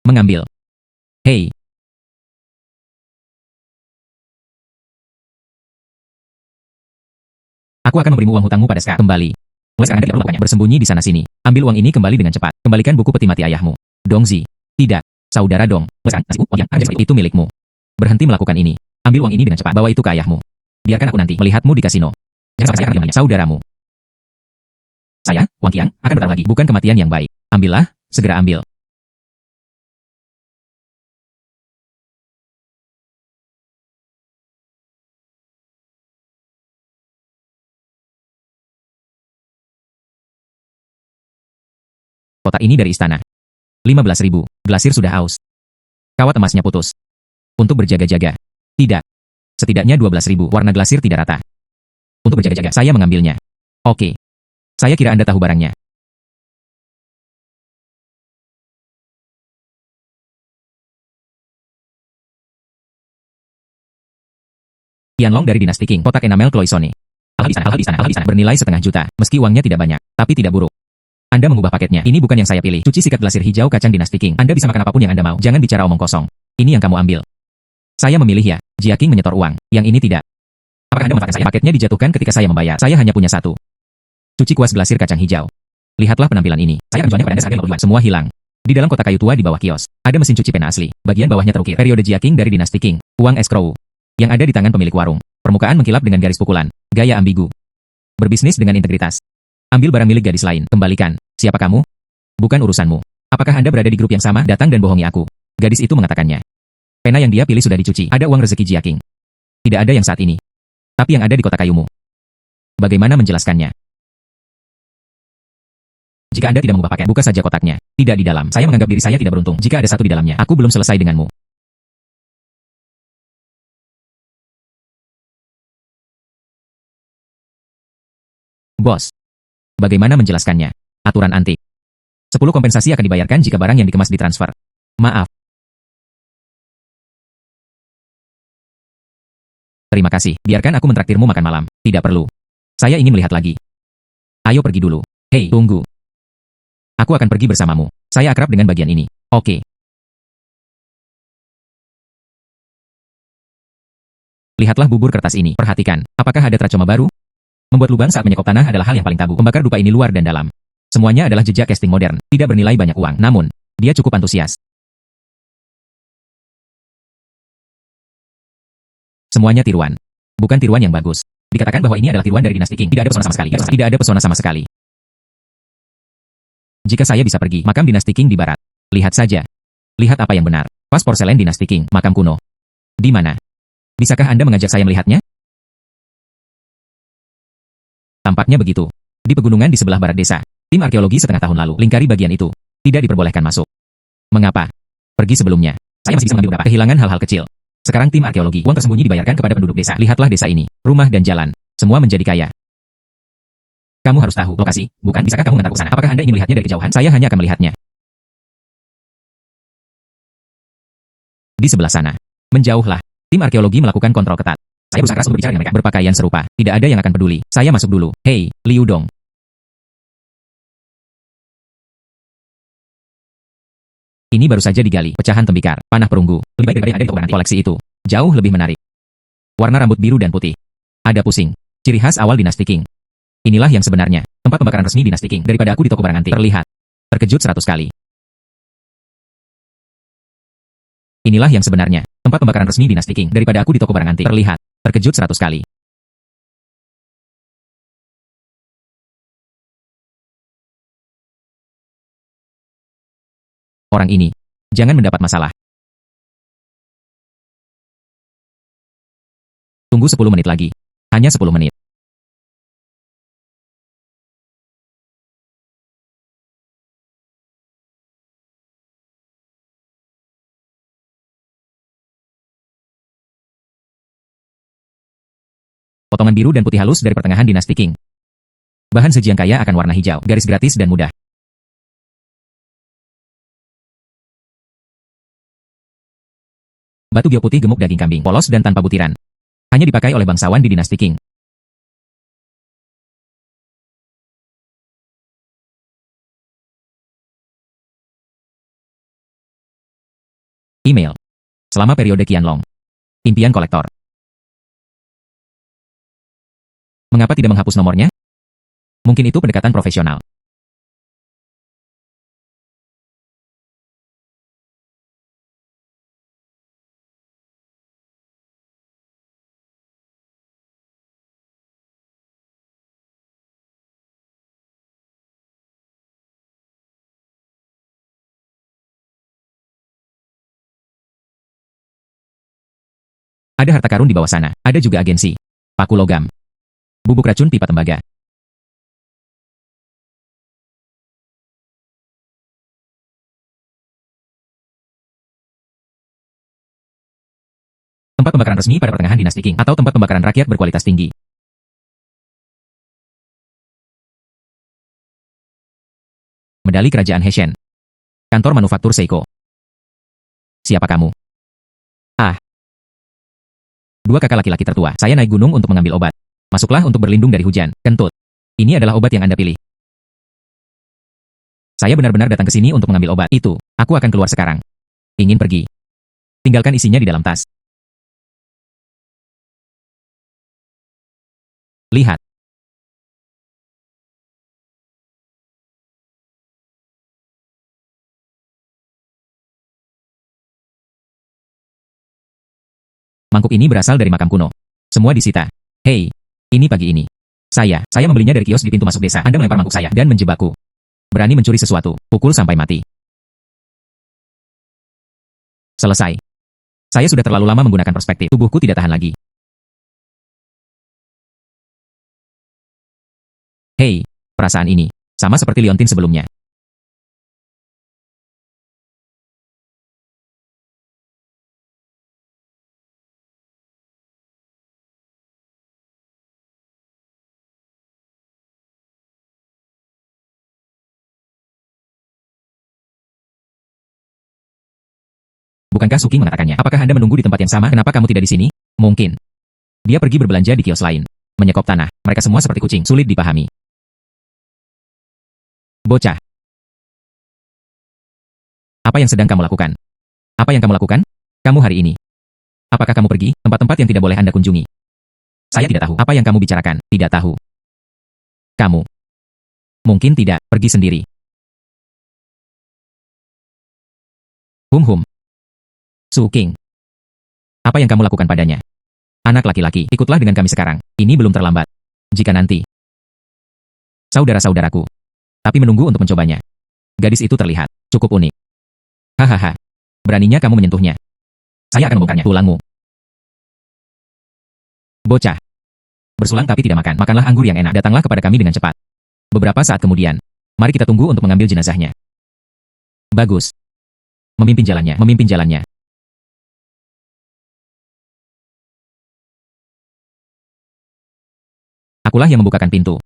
Mengambil. Hei. Aku akan memberimu uang hutangmu pada sekarang. Kembali. Mulai sekarang Anda tidak perlu melakukannya. Bersembunyi di sana-sini. Ambil uang ini kembali dengan cepat. Kembalikan buku peti mati ayahmu. Dongzi. Tidak. Saudara Dong. Mulai sekarang, uang yang ada itu milikmu. Berhenti melakukan ini. Ambil uang ini dengan cepat. Bawa itu ke ayahmu. Biarkan aku nanti melihatmu di kasino. Jangan sampai saya akan saudaramu. Saya, Wang Qiang, akan bertarung lagi. Bukan kematian yang baik. Ambillah, segera ambil. Kotak ini dari istana. 15.000. Glasir sudah aus. Kawat emasnya putus. Untuk berjaga-jaga. Tidak. Setidaknya 12.000. Warna glasir tidak rata. Untuk berjaga-jaga, saya mengambilnya. Oke. Saya kira Anda tahu barangnya. Qianlong dari dinasti Qing. Kotak enamel Cloisonne. Hal di sana. Bernilai setengah juta. Meski uangnya tidak banyak, tapi tidak buruk. Anda mengubah paketnya. Ini bukan yang saya pilih. Cuci sikat glasir hijau kacang dinasti Qing. Anda bisa makan apapun yang Anda mau. Jangan bicara omong kosong. Ini yang kamu ambil. Saya memilih ya. Jia Qing menyetor uang. Yang ini tidak. Apakah Anda memanfaatkan saya? Paketnya dijatuhkan ketika saya membayar. Saya hanya punya 1. Cuci kuas glasir kacang hijau. Lihatlah penampilan ini. Saya akan menjualnya pada Anda seharga 50 yuan. Semua hilang. Di dalam kotak kayu tua di bawah kios, ada mesin cuci pena asli. Bagian bawahnya terukir. Periode Jia Qing dari dinasti Qing. Uang escrow. Yang ada di tangan pemilik warung. Permukaan mengkilap dengan garis pukulan. Gaya ambigu. Berbisnis dengan integritas. Ambil barang milik gadis lain. Kembalikan. Siapa kamu? Bukan urusanmu. Apakah Anda berada di grup yang sama? Datang dan bohongi aku. Gadis itu mengatakannya. Pena yang dia pilih sudah dicuci. Ada uang rezeki Jia Qing. Tidak ada yang saat ini. Tapi yang ada di kotak kayumu. Bagaimana menjelaskannya? Jika Anda tidak mengubah paket, buka saja kotaknya. Tidak di dalam. Saya menganggap diri saya tidak beruntung. Jika ada 1 di dalamnya, aku belum selesai denganmu. Bos, bagaimana menjelaskannya? Aturan antik. 10 kompensasi akan dibayarkan jika barang yang dikemas ditransfer. Maaf. Terima kasih. Biarkan aku mentraktirmu makan malam. Tidak perlu. Saya ingin melihat lagi. Ayo pergi dulu. Hei, tunggu. Aku akan pergi bersamamu. Saya akrab dengan bagian ini. Oke. Lihatlah bubur kertas ini. Perhatikan. Apakah ada trachoma baru? Membuat lubang saat menyekop tanah adalah hal yang paling tabu. Pembakar dupa ini luar dan dalam. Semuanya adalah jejak casting modern. Tidak bernilai banyak uang. Namun, dia cukup antusias. Semuanya tiruan. Bukan tiruan yang bagus. Dikatakan bahwa ini adalah tiruan dari dinasti Qing. Tidak ada pesona sama sekali. Tidak ada pesona sama sekali. Jika saya bisa pergi, makam dinasti Qing di barat. Lihat saja. Lihat apa yang benar. Vas porselen dinasti Qing, makam kuno. Di mana? Bisakah Anda mengajak saya melihatnya? Tampaknya begitu. Di pegunungan di sebelah barat desa. Tim arkeologi setengah tahun lalu lingkari bagian itu. Tidak diperbolehkan masuk. Mengapa? Pergi sebelumnya. Saya masih bisa mengambil beberapa kehilangan hal-hal kecil. Sekarang tim arkeologi, uang tersembunyi dibayarkan kepada penduduk desa. Lihatlah desa ini, rumah dan jalan, semua menjadi kaya. Kamu harus tahu lokasi, bukan? Bisakah kamu mengantarku ke sana? Apakah Anda ingin melihatnya dari kejauhan? Saya hanya akan melihatnya. Di sebelah sana. Menjauhlah. Tim arkeologi melakukan kontrol ketat. Saya berusaha keras untuk berbicara dengan mereka. Berpakaian serupa. Tidak ada yang akan peduli. Saya masuk dulu. Hei, Liu Dong. Ini baru saja digali. Pecahan tembikar, panah perunggu. Lebih baik daripada yang ada di toko nanti. Koleksi itu jauh lebih menarik. Warna rambut biru dan putih. Ada pusing. Ciri khas awal dinasti Qing. Inilah yang sebenarnya. Tempat pembakaran resmi dinasti Qing. Daripada aku di toko barang antik. Terlihat. Terkejut 100 kali. Inilah yang sebenarnya. Tempat pembakaran resmi dinasti Qing. Daripada aku di toko barang antik. Terlihat. Terkejut 100 kali. Orang ini. Jangan mendapat masalah. Tunggu 10 menit lagi. Hanya 10 menit. Potongan biru dan putih halus dari pertengahan dinasti Qing. Bahan sajian kaya akan warna hijau. Garis gratis dan mudah. Batu gio putih gemuk daging kambing. Polos dan tanpa butiran. Hanya dipakai oleh bangsawan di dinasti Qing. Email. Selama periode Qianlong. Impian kolektor. Mengapa tidak menghapus nomornya? Mungkin itu pendekatan profesional. Ada harta karun di bawah sana. Ada juga agensi. Paku logam. Bubuk racun pipa tembaga. Tempat pembakaran resmi pada pertengahan dinasti Qing. Atau tempat pembakaran rakyat berkualitas tinggi. Medali Kerajaan Heshen. Kantor Manufaktur Seiko. Siapa kamu? Ah. Dua kakak laki-laki tertua. Saya naik gunung untuk mengambil obat. Masuklah untuk berlindung dari hujan. Kentut. Ini adalah obat yang Anda pilih. Saya benar-benar datang ke sini untuk mengambil obat. Itu. Aku akan keluar sekarang. Ingin pergi. Tinggalkan isinya di dalam tas. Lihat. Mangkuk ini berasal dari makam kuno. Semua disita. Hei. Ini pagi ini. Saya membelinya dari kios di pintu masuk desa. Anda melempar mangkuk saya dan menjebakku. Berani mencuri sesuatu. Pukul sampai mati. Selesai. Saya sudah terlalu lama menggunakan perspektif. Tubuhku tidak tahan lagi. Hei, perasaan ini. Sama seperti Liontin sebelumnya. Bukankah Suking mengatakannya? Apakah Anda menunggu di tempat yang sama? Kenapa kamu tidak di sini? Mungkin. Dia pergi berbelanja di kios lain. Menyekop tanah. Mereka semua seperti kucing. Sulit dipahami. Bocah. Apa yang sedang kamu lakukan? Apa yang kamu lakukan? Kamu hari ini. Apakah kamu pergi? Tempat-tempat yang tidak boleh Anda kunjungi. Saya tidak tahu. Apa yang kamu bicarakan? Tidak tahu. Kamu. Mungkin tidak. Pergi sendiri. Hum. Suking. Apa yang kamu lakukan padanya? Anak laki-laki, ikutlah dengan kami sekarang. Ini belum terlambat. Jika nanti. Saudara-saudaraku. Tapi menunggu untuk mencobanya. Gadis itu terlihat cukup unik. Hahaha. Beraninya kamu menyentuhnya. Saya akan membongkarnya. Tulangmu. Bocah. Bersulang tapi tidak makan. Makanlah anggur yang enak. Datanglah kepada kami dengan cepat. Beberapa saat kemudian. Mari kita tunggu untuk mengambil jenazahnya. Bagus. Memimpin jalannya. Memimpin jalannya. Akulah yang membukakan pintu.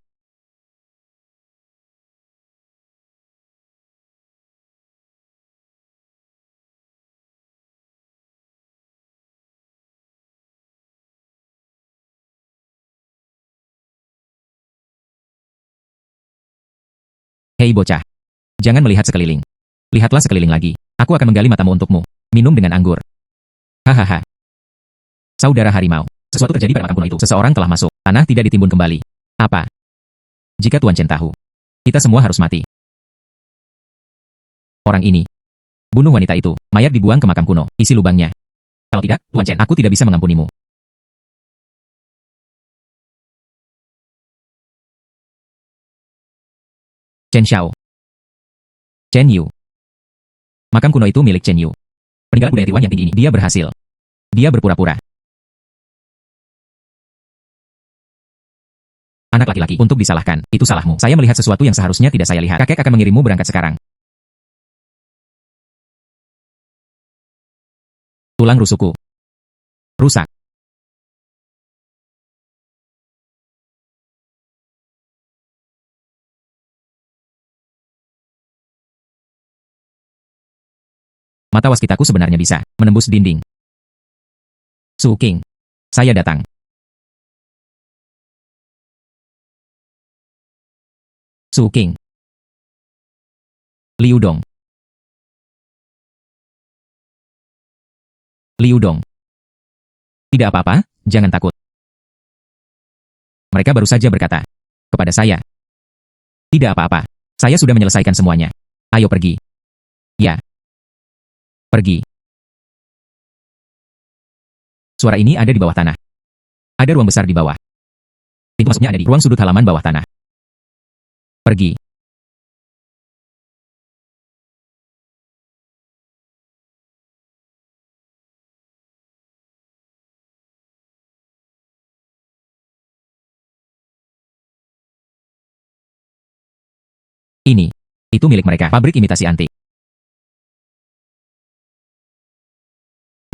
Hei bocah. Jangan melihat sekeliling. Lihatlah sekeliling lagi. Aku akan menggali matamu untukmu. Minum dengan anggur. Hahaha. Saudara harimau. Sesuatu terjadi pada makam kuno itu. Seseorang telah masuk. Tanah tidak ditimbun kembali. Apa? Jika Tuan Chen tahu. Kita semua harus mati. Orang ini. Bunuh wanita itu. Mayat dibuang ke makam kuno. Isi lubangnya. Kalau tidak, Tuan Chen, aku tidak bisa mengampunimu. Chen Xiao. Chen Yu. Makam kuno itu milik Chen Yu. Peninggalan budaya Tiwan yang tinggi ini. Dia berhasil. Dia berpura-pura. Anak laki-laki, untuk disalahkan, itu salahmu. Saya melihat sesuatu yang seharusnya tidak saya lihat. Kakek akan mengirimmu berangkat sekarang. Tulang rusukku. Rusak. Mata waskitaku sebenarnya bisa menembus dinding. Suking. Saya datang. Suking. Liu Dong. Liu Dong. Tidak apa-apa, jangan takut. Mereka baru saja berkata kepada saya. Tidak apa-apa. Saya sudah menyelesaikan semuanya. Ayo pergi. Ya. Pergi. Suara ini ada di bawah tanah. Ada ruang besar di bawah. Pintu masuknya ada di ruang sudut halaman bawah tanah. Pergi. Ini. Itu milik mereka. Pabrik imitasi antik.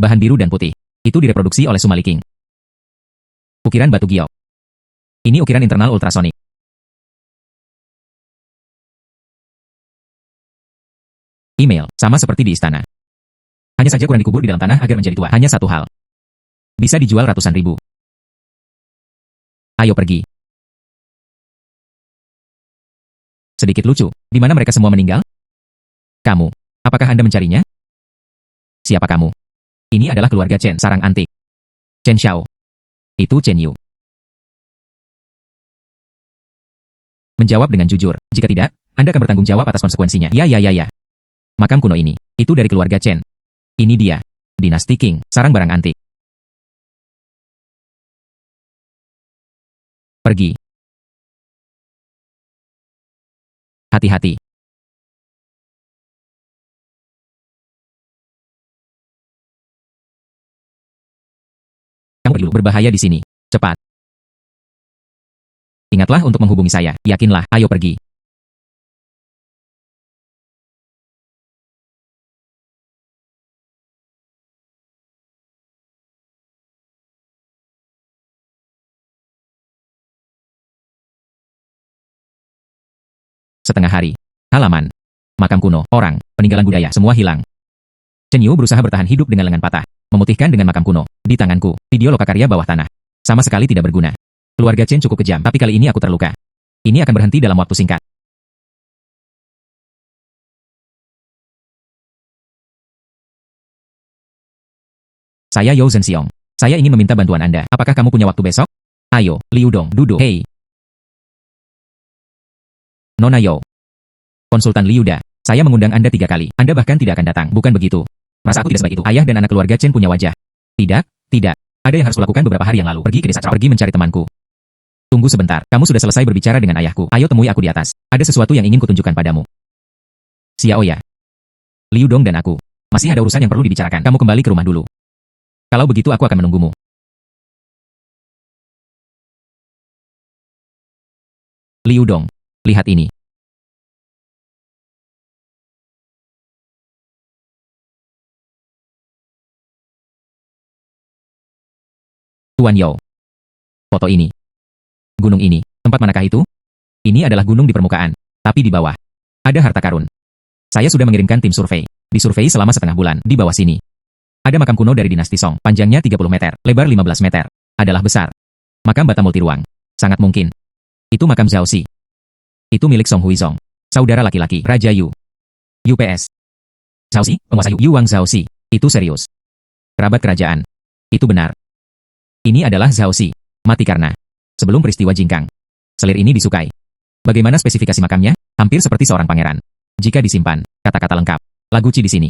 Bahan biru dan putih. Itu direproduksi oleh Sumali King. Ukiran batu giok. Ini ukiran internal ultrasonik. Email, sama seperti di istana. Hanya saja kurang dikubur di dalam tanah agar menjadi tua. Hanya satu hal. Bisa dijual ratusan ribu. Ayo pergi. Sedikit lucu, di mana mereka semua meninggal? Kamu. Apakah Anda mencarinya? Siapa kamu? Ini adalah keluarga Chen, sarang antik. Chen Xiao. Itu Chen Yu. Menjawab dengan jujur. Jika tidak, Anda akan bertanggung jawab atas konsekuensinya. Ya. Makam kuno ini. Itu dari keluarga Chen. Ini dia. Dinasti Qing, sarang barang antik. Pergi. Hati-hati. Kamu pergi dulu. Berbahaya di sini. Cepat. Ingatlah untuk menghubungi saya. Yakinlah. Ayo pergi. Setengah hari. Halaman. Makam kuno. Orang. Peninggalan budaya. Semua hilang. Chen Yu berusaha bertahan hidup dengan lengan patah, memutihkan dengan makam kuno. Di tanganku, video lokakarya bawah tanah. Sama sekali tidak berguna. Keluarga Chen cukup kejam, tapi kali ini aku terluka. Ini akan berhenti dalam waktu singkat. Saya Yao Zhenxiong. Saya ingin meminta bantuan Anda. Apakah kamu punya waktu besok? Ayo, Liu Dong, duduk. Hei. Nona Yao. Konsultan Liu Da. Saya mengundang Anda 3 kali. Anda bahkan tidak akan datang. Bukan begitu. Rasa aku tidak sebaik itu. Ayah dan anak keluarga Chen punya wajah. Tidak, tidak. Ada yang harus kulakukan beberapa hari yang lalu. Pergi ke desa Cao. Pergi mencari temanku. Tunggu sebentar. Kamu sudah selesai berbicara dengan ayahku. Ayo temui aku di atas. Ada sesuatu yang ingin kutunjukkan padamu. Xiao ya. Liu Dong dan aku. Masih ada urusan yang perlu dibicarakan. Kamu kembali ke rumah dulu. Kalau begitu aku akan menunggumu. Liu Dong. Lihat ini. Tuan Yao. Foto ini. Gunung ini. Tempat manakah itu? Ini adalah gunung di permukaan. Tapi di bawah. Ada harta karun. Saya sudah mengirimkan tim survei. Disurvei selama setengah bulan. Di bawah sini. Ada makam kuno dari dinasti Song. Panjangnya 30 meter. Lebar 15 meter. Adalah besar. Makam bata multiruang. Sangat mungkin. Itu makam Zhao Xi. Itu milik Song Huizong. Saudara laki-laki. Raja Yu. UPS. Zhao Xi, penguasa Yu Wang Zhao Xi. Itu serius. Kerabat kerajaan. Itu benar. Ini adalah Zhao Xi. Mati karena sebelum peristiwa Jingkang. Selir ini disukai. Bagaimana spesifikasi makamnya? Hampir seperti seorang pangeran. Jika disimpan, kata-kata lengkap. Lagu Qi di sini.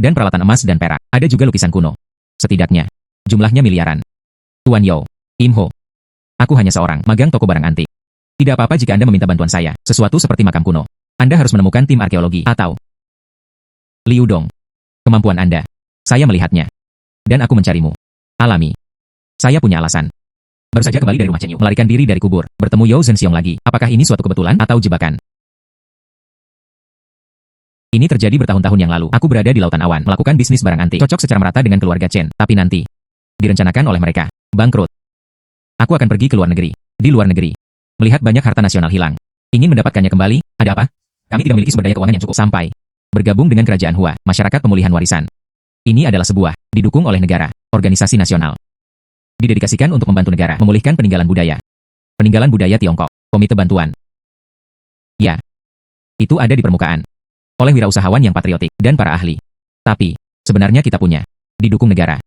Dan peralatan emas dan perak. Ada juga lukisan kuno. Setidaknya, jumlahnya miliaran. Tuan Yao. Im Ho. Aku hanya seorang magang toko barang antik. Tidak apa-apa jika Anda meminta bantuan saya. Sesuatu seperti makam kuno. Anda harus menemukan tim arkeologi atau Liu Dong. Kemampuan Anda. Saya melihatnya. Dan aku mencarimu. Alami. Saya punya alasan. Baru saja kembali dari rumah Chen Yu, melarikan diri dari kubur, bertemu Yao Zhenxiong lagi. Apakah ini suatu kebetulan atau jebakan? Ini terjadi bertahun-tahun yang lalu. Aku berada di Lautan Awan, melakukan bisnis barang antik. Cocok secara merata dengan keluarga Chen, tapi nanti direncanakan oleh mereka. Bangkrut. Aku akan pergi ke luar negeri. Di luar negeri. Melihat banyak harta nasional hilang. Ingin mendapatkannya kembali, ada apa? Kami tidak memiliki sumber daya keuangan yang cukup sampai bergabung dengan Kerajaan Hua, Masyarakat Pemulihan Warisan. Ini adalah sebuah, didukung oleh negara, organisasi nasional. Didedikasikan untuk membantu negara memulihkan peninggalan budaya. Peninggalan budaya Tiongkok, Komite Bantuan. Ya, itu ada di permukaan. Oleh wirausahawan yang patriotik dan para ahli. Tapi, sebenarnya kita punya. Didukung negara.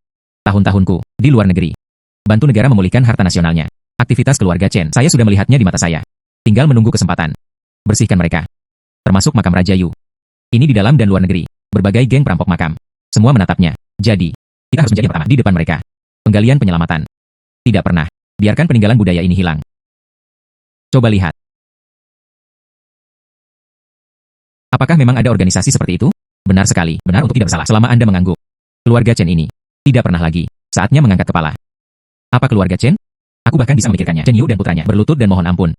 Tahun-tahunku, di luar negeri. Bantu negara memulihkan harta nasionalnya. Aktivitas keluarga Chen, saya sudah melihatnya di mata saya. Tinggal menunggu kesempatan. Bersihkan mereka. Termasuk makam Raja Yu. Ini di dalam dan luar negeri. Berbagai geng perampok makam. Semua menatapnya. Jadi, kita harus menjadi yang pertama di depan mereka. Penggalian penyelamatan. Tidak pernah. Biarkan peninggalan budaya ini hilang. Coba lihat. Apakah memang ada organisasi seperti itu? Benar sekali. Benar untuk tidak bersalah selama Anda mengangguk. Keluarga Chen ini. Tidak pernah lagi. Saatnya mengangkat kepala. Apa keluarga Chen? Aku bahkan bisa memikirkannya. Chen Yu dan putranya berlutut dan mohon ampun.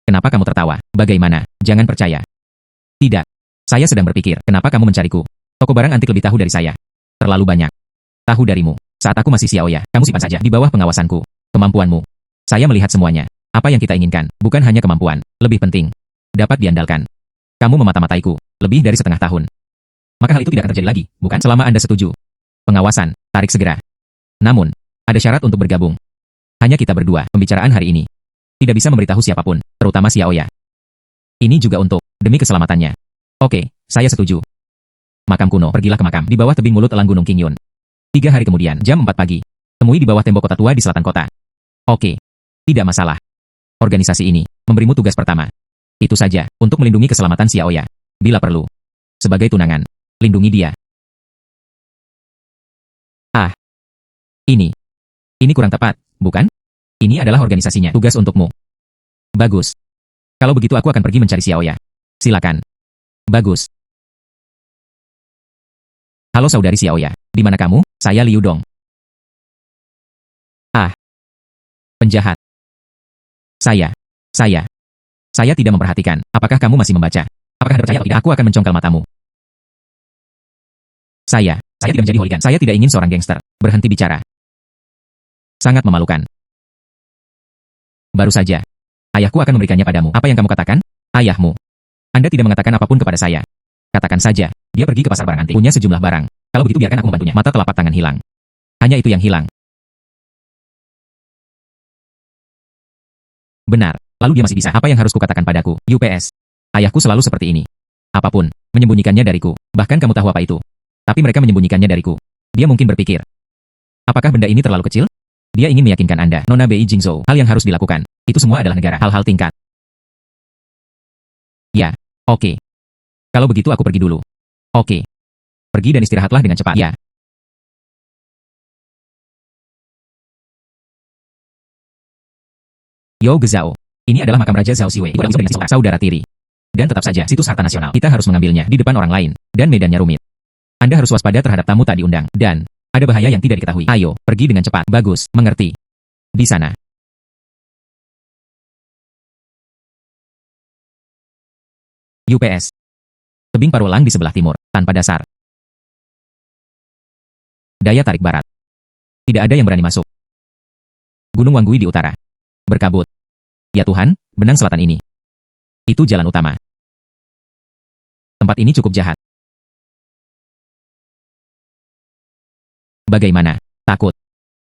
Kenapa kamu tertawa? Bagaimana? Jangan percaya. Tidak. Saya sedang berpikir, kenapa kamu mencariku? Toko barang antik lebih tahu dari saya. Terlalu banyak. Tahu darimu. Saat aku masih Xiaoya, kamu simpan saja di bawah pengawasanku. Kemampuanmu. Saya melihat semuanya. Apa yang kita inginkan, bukan hanya kemampuan. Lebih penting. Dapat diandalkan. Kamu memata-mataiku. Lebih dari setengah tahun. Maka hal itu tidak akan terjadi lagi, bukan? Selama Anda setuju. Pengawasan. Tarik segera. Namun, ada syarat untuk bergabung. Hanya kita berdua, pembicaraan hari ini. Tidak bisa memberitahu siapapun, terutama Xiaoya. Ini juga untuk, demi keselamatannya. Oke, saya setuju. Makam kuno, pergilah ke makam di bawah tebing mulut elang Gunung Qingyun. 3 hari kemudian, jam 4 pagi. Temui di bawah tembok kota tua di selatan kota. Oke. Tidak masalah. Organisasi ini, memberimu tugas pertama. Itu saja, untuk melindungi keselamatan Xiaoya. Bila perlu. Sebagai tunangan, lindungi dia. Ah. Ini kurang tepat, bukan? Ini adalah organisasinya, tugas untukmu. Bagus. Kalau begitu aku akan pergi mencari Xiaoya. Silakan. Bagus. Halo saudari Xiaoya, di mana kamu? Saya Liu Dong. Ah. Penjahat. Saya tidak memperhatikan. Apakah kamu masih membaca? Apakah Anda percaya atau tidak? Aku akan mencongkel matamu. Saya tidak menjadi hooligan. Saya tidak ingin seorang gangster. Berhenti bicara. Sangat memalukan. Baru saja. Ayahku akan memberikannya padamu. Apa yang kamu katakan? Ayahmu. Anda tidak mengatakan apapun kepada saya. Katakan saja, dia pergi ke pasar barang antik, punya sejumlah barang. Kalau begitu biarkan aku membantunya. Mata telapak tangan hilang. Hanya itu yang hilang. Benar. Lalu dia masih bisa. Apa yang harus kukatakan padaku? UPS. Ayahku selalu seperti ini. Apapun, menyembunyikannya dariku. Bahkan kamu tahu apa itu. Tapi mereka menyembunyikannya dariku. Dia mungkin berpikir, apakah benda ini terlalu kecil? Dia ingin meyakinkan Anda, Nona Bei Jingzhou, hal yang harus dilakukan. Itu semua adalah negara, hal-hal tingkat. Ya, oke. Kalau begitu aku pergi dulu. Oke. Pergi dan istirahatlah dengan cepat. Ya. Yo Gezao. Ini adalah makam Raja Zhao Siwei. Itu adalah dinasti saudara tiri. Dan tetap saja, situs harta nasional. Kita harus mengambilnya di depan orang lain. Dan medannya rumit. Anda harus waspada terhadap tamu tak diundang. Dan ada bahaya yang tidak diketahui. Ayo, pergi dengan cepat. Bagus, mengerti. Di sana. UPS. Tebing Parulang di sebelah timur, tanpa dasar. Daya tarik barat. Tidak ada yang berani masuk. Gunung Wanggui di utara. Berkabut. Ya Tuhan, benang selatan ini. Itu jalan utama. Tempat ini cukup jahat. Bagaimana? Takut.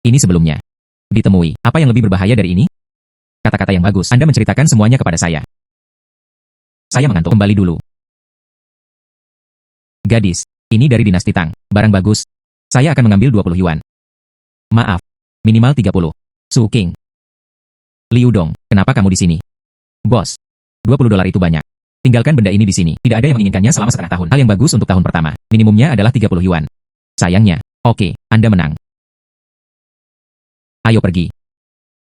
Ini sebelumnya. Ditemui. Apa yang lebih berbahaya dari ini? Kata-kata yang bagus. Anda menceritakan semuanya kepada saya. Saya mengantuk. Kembali dulu. Gadis, ini dari dinasti Tang. Barang bagus. Saya akan mengambil 20 yuan. Maaf. Minimal 30. Su King. Liu Dong, kenapa kamu di sini? Bos. 20 dolar itu banyak. Tinggalkan benda ini di sini. Tidak ada yang menginginkannya selama setengah tahun. Hal yang bagus untuk tahun pertama. Minimumnya adalah 30 yuan. Sayangnya. Oke, Anda menang. Ayo pergi.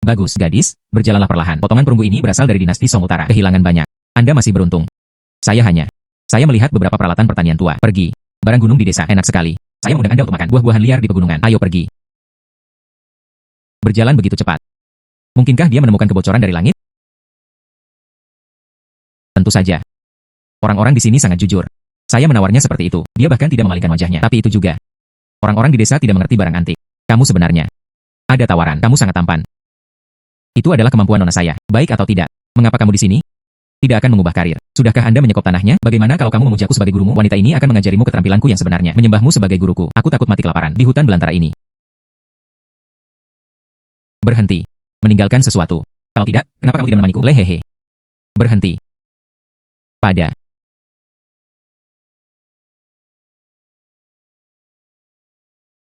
Bagus, gadis. Berjalanlah perlahan. Potongan perunggu ini berasal dari dinasti Song Utara. Kehilangan banyak. Anda masih beruntung. Saya melihat beberapa peralatan pertanian tua. Pergi. Barang gunung di desa. Enak sekali. Saya mengundang Anda untuk makan buah-buahan liar di pegunungan. Ayo pergi. Berjalan begitu cepat. Mungkinkah dia menemukan kebocoran dari langit? Tentu saja. Orang-orang di sini sangat jujur. Saya menawarnya seperti itu. Dia bahkan tidak mengalihkan wajahnya. Tapi itu juga. Orang-orang di desa tidak mengerti barang antik. Kamu sebenarnya. Ada tawaran. Kamu sangat tampan. Itu adalah kemampuan nona saya. Baik atau tidak. Mengapa kamu di sini? Tidak akan mengubah karir. Sudahkah Anda menyekop tanahnya? Bagaimana kalau kamu memuji aku sebagai gurumu? Wanita ini akan mengajarimu keterampilanku yang sebenarnya. Menyembahmu sebagai guruku. Aku takut mati kelaparan di hutan belantara ini. Berhenti. Meninggalkan sesuatu. Kalau tidak, kenapa kamu tidak menemaniku? Lehehe. Berhenti. Pada.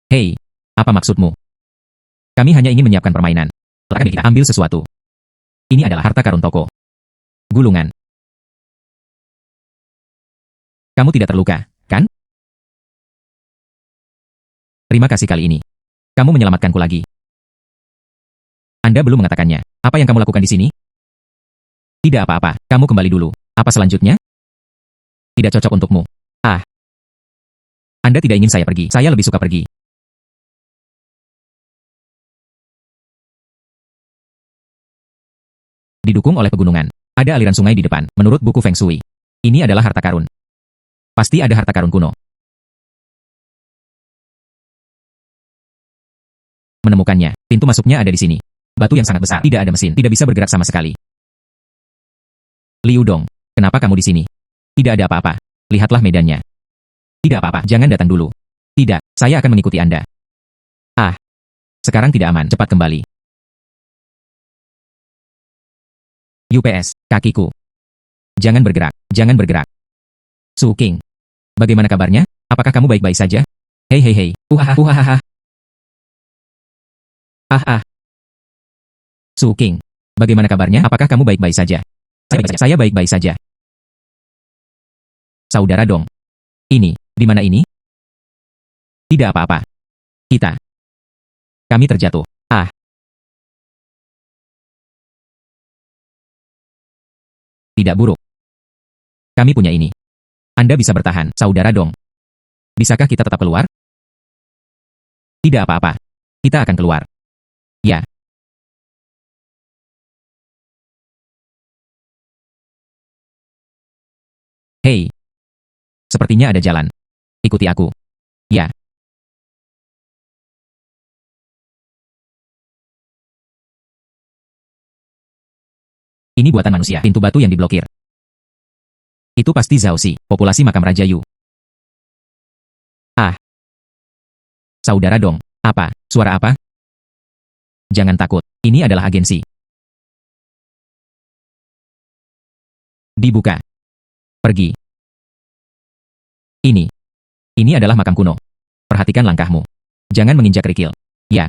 Hei, apa maksudmu? Kami hanya ingin menyiapkan permainan. Silakan kita ambil sesuatu. Ini adalah harta karun toko. Gulungan. Kamu tidak terluka, kan? Terima kasih kali ini. Kamu menyelamatkanku lagi. Anda belum mengatakannya. Apa yang kamu lakukan di sini? Tidak apa-apa. Kamu kembali dulu. Apa selanjutnya? Tidak cocok untukmu. Ah. Anda tidak ingin saya pergi. Saya lebih suka pergi. Didukung oleh pegunungan. Ada aliran sungai di depan. Menurut buku Feng Shui. Ini adalah harta karun. Pasti ada harta karun kuno. Menemukannya. Pintu masuknya ada di sini. Batu yang sangat besar. Tidak ada mesin. Tidak bisa bergerak sama sekali. Liu Dong, kenapa kamu di sini? Tidak ada apa-apa. Lihatlah medannya. Tidak apa-apa. Jangan datang dulu. Tidak, saya akan mengikuti Anda. Ah. Sekarang tidak aman. Cepat kembali. UPS, kakiku. Jangan bergerak. Jangan bergerak. Su King. Bagaimana kabarnya? Apakah kamu baik-baik saja? Hei hei hei. Uhahaha. Ah ah. Su King. Bagaimana kabarnya? Apakah kamu baik-baik saja? Saya baik-baik saja. Saudara Dong. Ini, di mana ini? Tidak apa-apa. Kami terjatuh. Ah. Tidak buruk. Kami punya ini. Anda bisa bertahan, Saudara Dong. Bisakah kita tetap keluar? Tidak apa-apa. Kita akan keluar. Ya. Hei. Sepertinya ada jalan. Ikuti aku. Ya. Ini buatan manusia. Pintu batu yang diblokir. Itu pasti Zhaoxi, populasi makam Raja Yu. Ah, saudara Dong. Apa? Suara apa? Jangan takut, ini adalah agensi. Dibuka. Pergi. Ini adalah makam kuno. Perhatikan langkahmu. Jangan menginjak kerikil. Ya.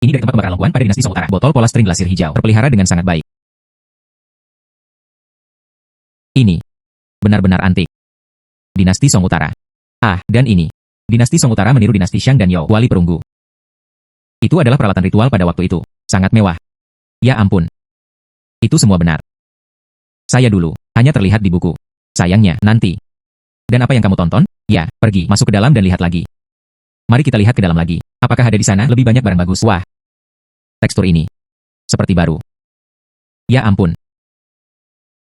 Ini dari tempat pembakaran Longguan pada dinasti Song Utara. Botol pola string glasir hijau. Terpelihara dengan sangat baik. Ini. Benar-benar antik. Dinasti Song Utara. Ah, dan ini. Dinasti Song Utara meniru dinasti Shang dan Youo, wali perunggu. Itu adalah peralatan ritual pada waktu itu. Sangat mewah. Ya ampun. Itu semua benar. Saya dulu. Hanya terlihat di buku. Sayangnya, nanti. Dan apa yang kamu tonton? Ya, pergi, masuk ke dalam dan lihat lagi. Mari kita lihat ke dalam lagi. Apakah ada di sana lebih banyak barang bagus? Wah. Tekstur ini. Seperti baru. Ya ampun.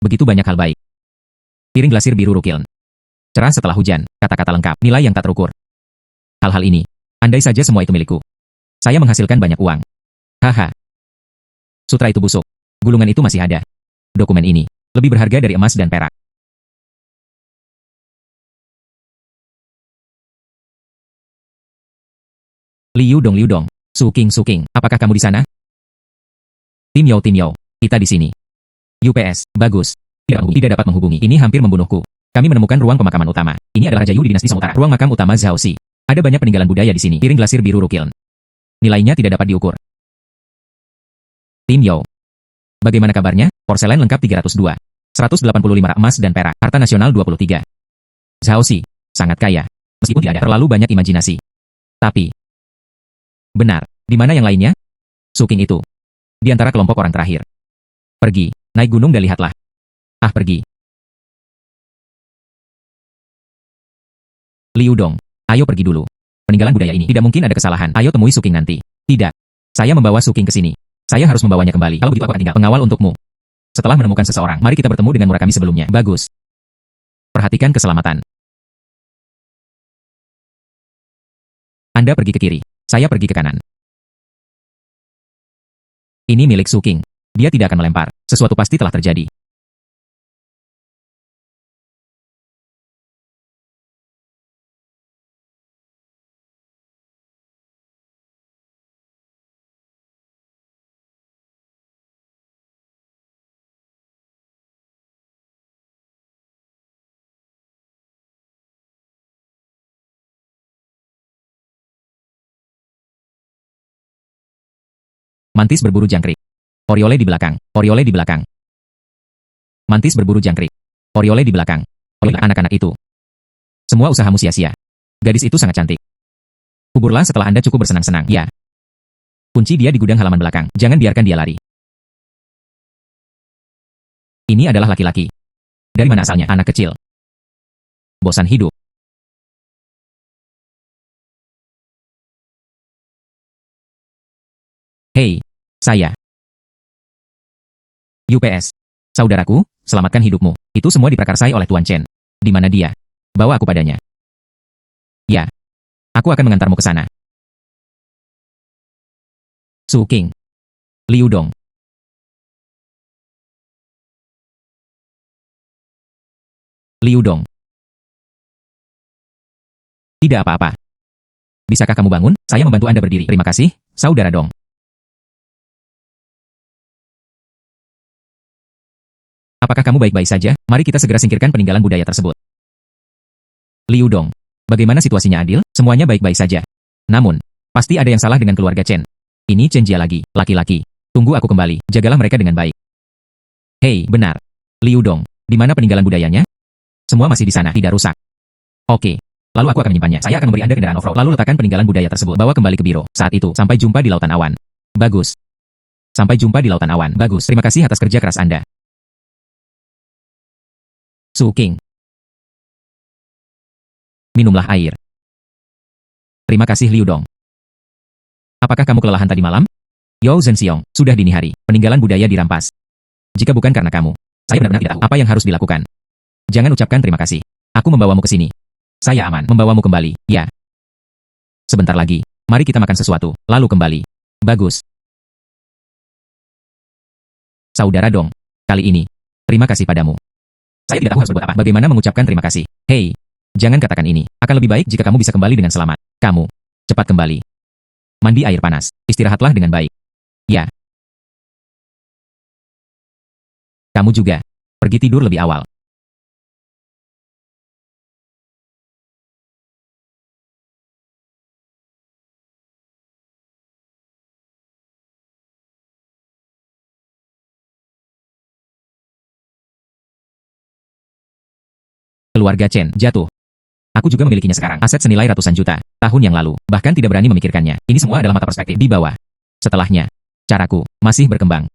Begitu banyak hal baik. Piring glasir biru Rukiln. Cerah setelah hujan, kata-kata lengkap, nilai yang tak terukur. Hal-hal ini. Andai saja semua itu milikku. Saya menghasilkan banyak uang. Haha. Sutra itu busuk. Gulungan itu masih ada. Dokumen ini. Lebih berharga dari emas dan perak. Liu Dong. Suking. Apakah kamu di sana? Tim Yo. Kita di sini. UPS. Bagus. Tidak dapat menghubungi. Ini hampir membunuhku. Kami menemukan ruang pemakaman utama. Ini adalah Raja Yu di dinasti Song Utara. Ruang makam utama Zhaoxi. Ada banyak peninggalan budaya di sini. Piring glasir biru Rukiln. Nilainya tidak dapat diukur. Tim Yo. Bagaimana kabarnya? Porselen lengkap 302. 185 emas dan perak. Harta nasional 23. Zhaoxi. Sangat kaya. Meskipun tidak ada terlalu banyak imajinasi. Tapi. Benar. Di mana yang lainnya? Suking itu. Di antara kelompok orang terakhir. Pergi. Naik gunung dan lihatlah. Ah, pergi. Liu Dong. Ayo pergi dulu. Peninggalan budaya ini tidak mungkin ada kesalahan. Ayo temui Suking nanti. Tidak. Saya membawa Suking ke sini. Saya harus membawanya kembali. Kalau begitu aku akan tinggal pengawal untukmu. Setelah menemukan seseorang, mari kita bertemu dengan Murakami sebelumnya. Bagus. Perhatikan keselamatan. Anda pergi ke kiri. Saya pergi ke kanan. Ini milik Suking. Dia tidak akan melempar. Sesuatu pasti telah terjadi. Mantis berburu jangkrik. Oriole di belakang. Mantis berburu jangkrik. Oriole di belakang. Anak-anak itu. Semua usahamu sia-sia. Gadis itu sangat cantik. Kuburlah setelah Anda cukup bersenang-senang. Ya. Kunci dia di gudang halaman belakang. Jangan biarkan dia lari. Ini adalah laki-laki. Dari mana asalnya? Anak kecil. Bosan hidup. Hei, saya. UPS. Saudaraku, selamatkan hidupmu. Itu semua diprakarsai oleh Tuan Chen. Di mana dia? Bawa aku padanya. Ya. Aku akan mengantarmu ke sana. Suking. Liu Dong. Liu Dong. Tidak apa-apa. Bisakah kamu bangun? Saya membantu Anda berdiri. Terima kasih, saudara Dong. Apakah kamu baik-baik saja? Mari kita segera singkirkan peninggalan budaya tersebut. Liu Dong. Bagaimana situasinya adil? Semuanya baik-baik saja. Namun, pasti ada yang salah dengan keluarga Chen. Ini Chen Jia lagi, laki-laki. Tunggu aku kembali, jagalah mereka dengan baik. Hei, benar. Liu Dong, di mana peninggalan budayanya? Semua masih di sana, tidak rusak. Oke. Lalu aku akan menyimpannya. Saya akan memberi Anda kendaraan off-road. Lalu letakkan peninggalan budaya tersebut. Bawa kembali ke biro. Saat itu, sampai jumpa di lautan awan. Bagus. Sampai jumpa di lautan awan. Bagus. Terima kasih atas kerja keras Anda. Suking. Minumlah air. Terima kasih Liu Dong. Apakah kamu kelelahan tadi malam? Yao Zhenxiong, sudah dini hari. Peninggalan budaya dirampas. Jika bukan karena kamu, saya benar-benar tidak tahu apa yang harus dilakukan. Jangan ucapkan terima kasih. Aku membawamu ke sini. Saya aman membawamu kembali, ya. Sebentar lagi, mari kita makan sesuatu, lalu kembali. Bagus. Saudara Dong, kali ini, terima kasih padamu. Saya tidak tahu harus berbuat apa. Bagaimana mengucapkan terima kasih. Hei, jangan katakan ini. Akan lebih baik jika kamu bisa kembali dengan selamat. Kamu, cepat kembali. Mandi air panas. Istirahatlah dengan baik. Ya. Kamu juga. Pergi tidur lebih awal. Keluarga Chen jatuh. Aku juga memilikinya sekarang. Aset senilai ratusan juta. Tahun yang lalu. Bahkan tidak berani memikirkannya. Ini semua adalah mata perspektif di bawah. Setelahnya. Caraku masih berkembang.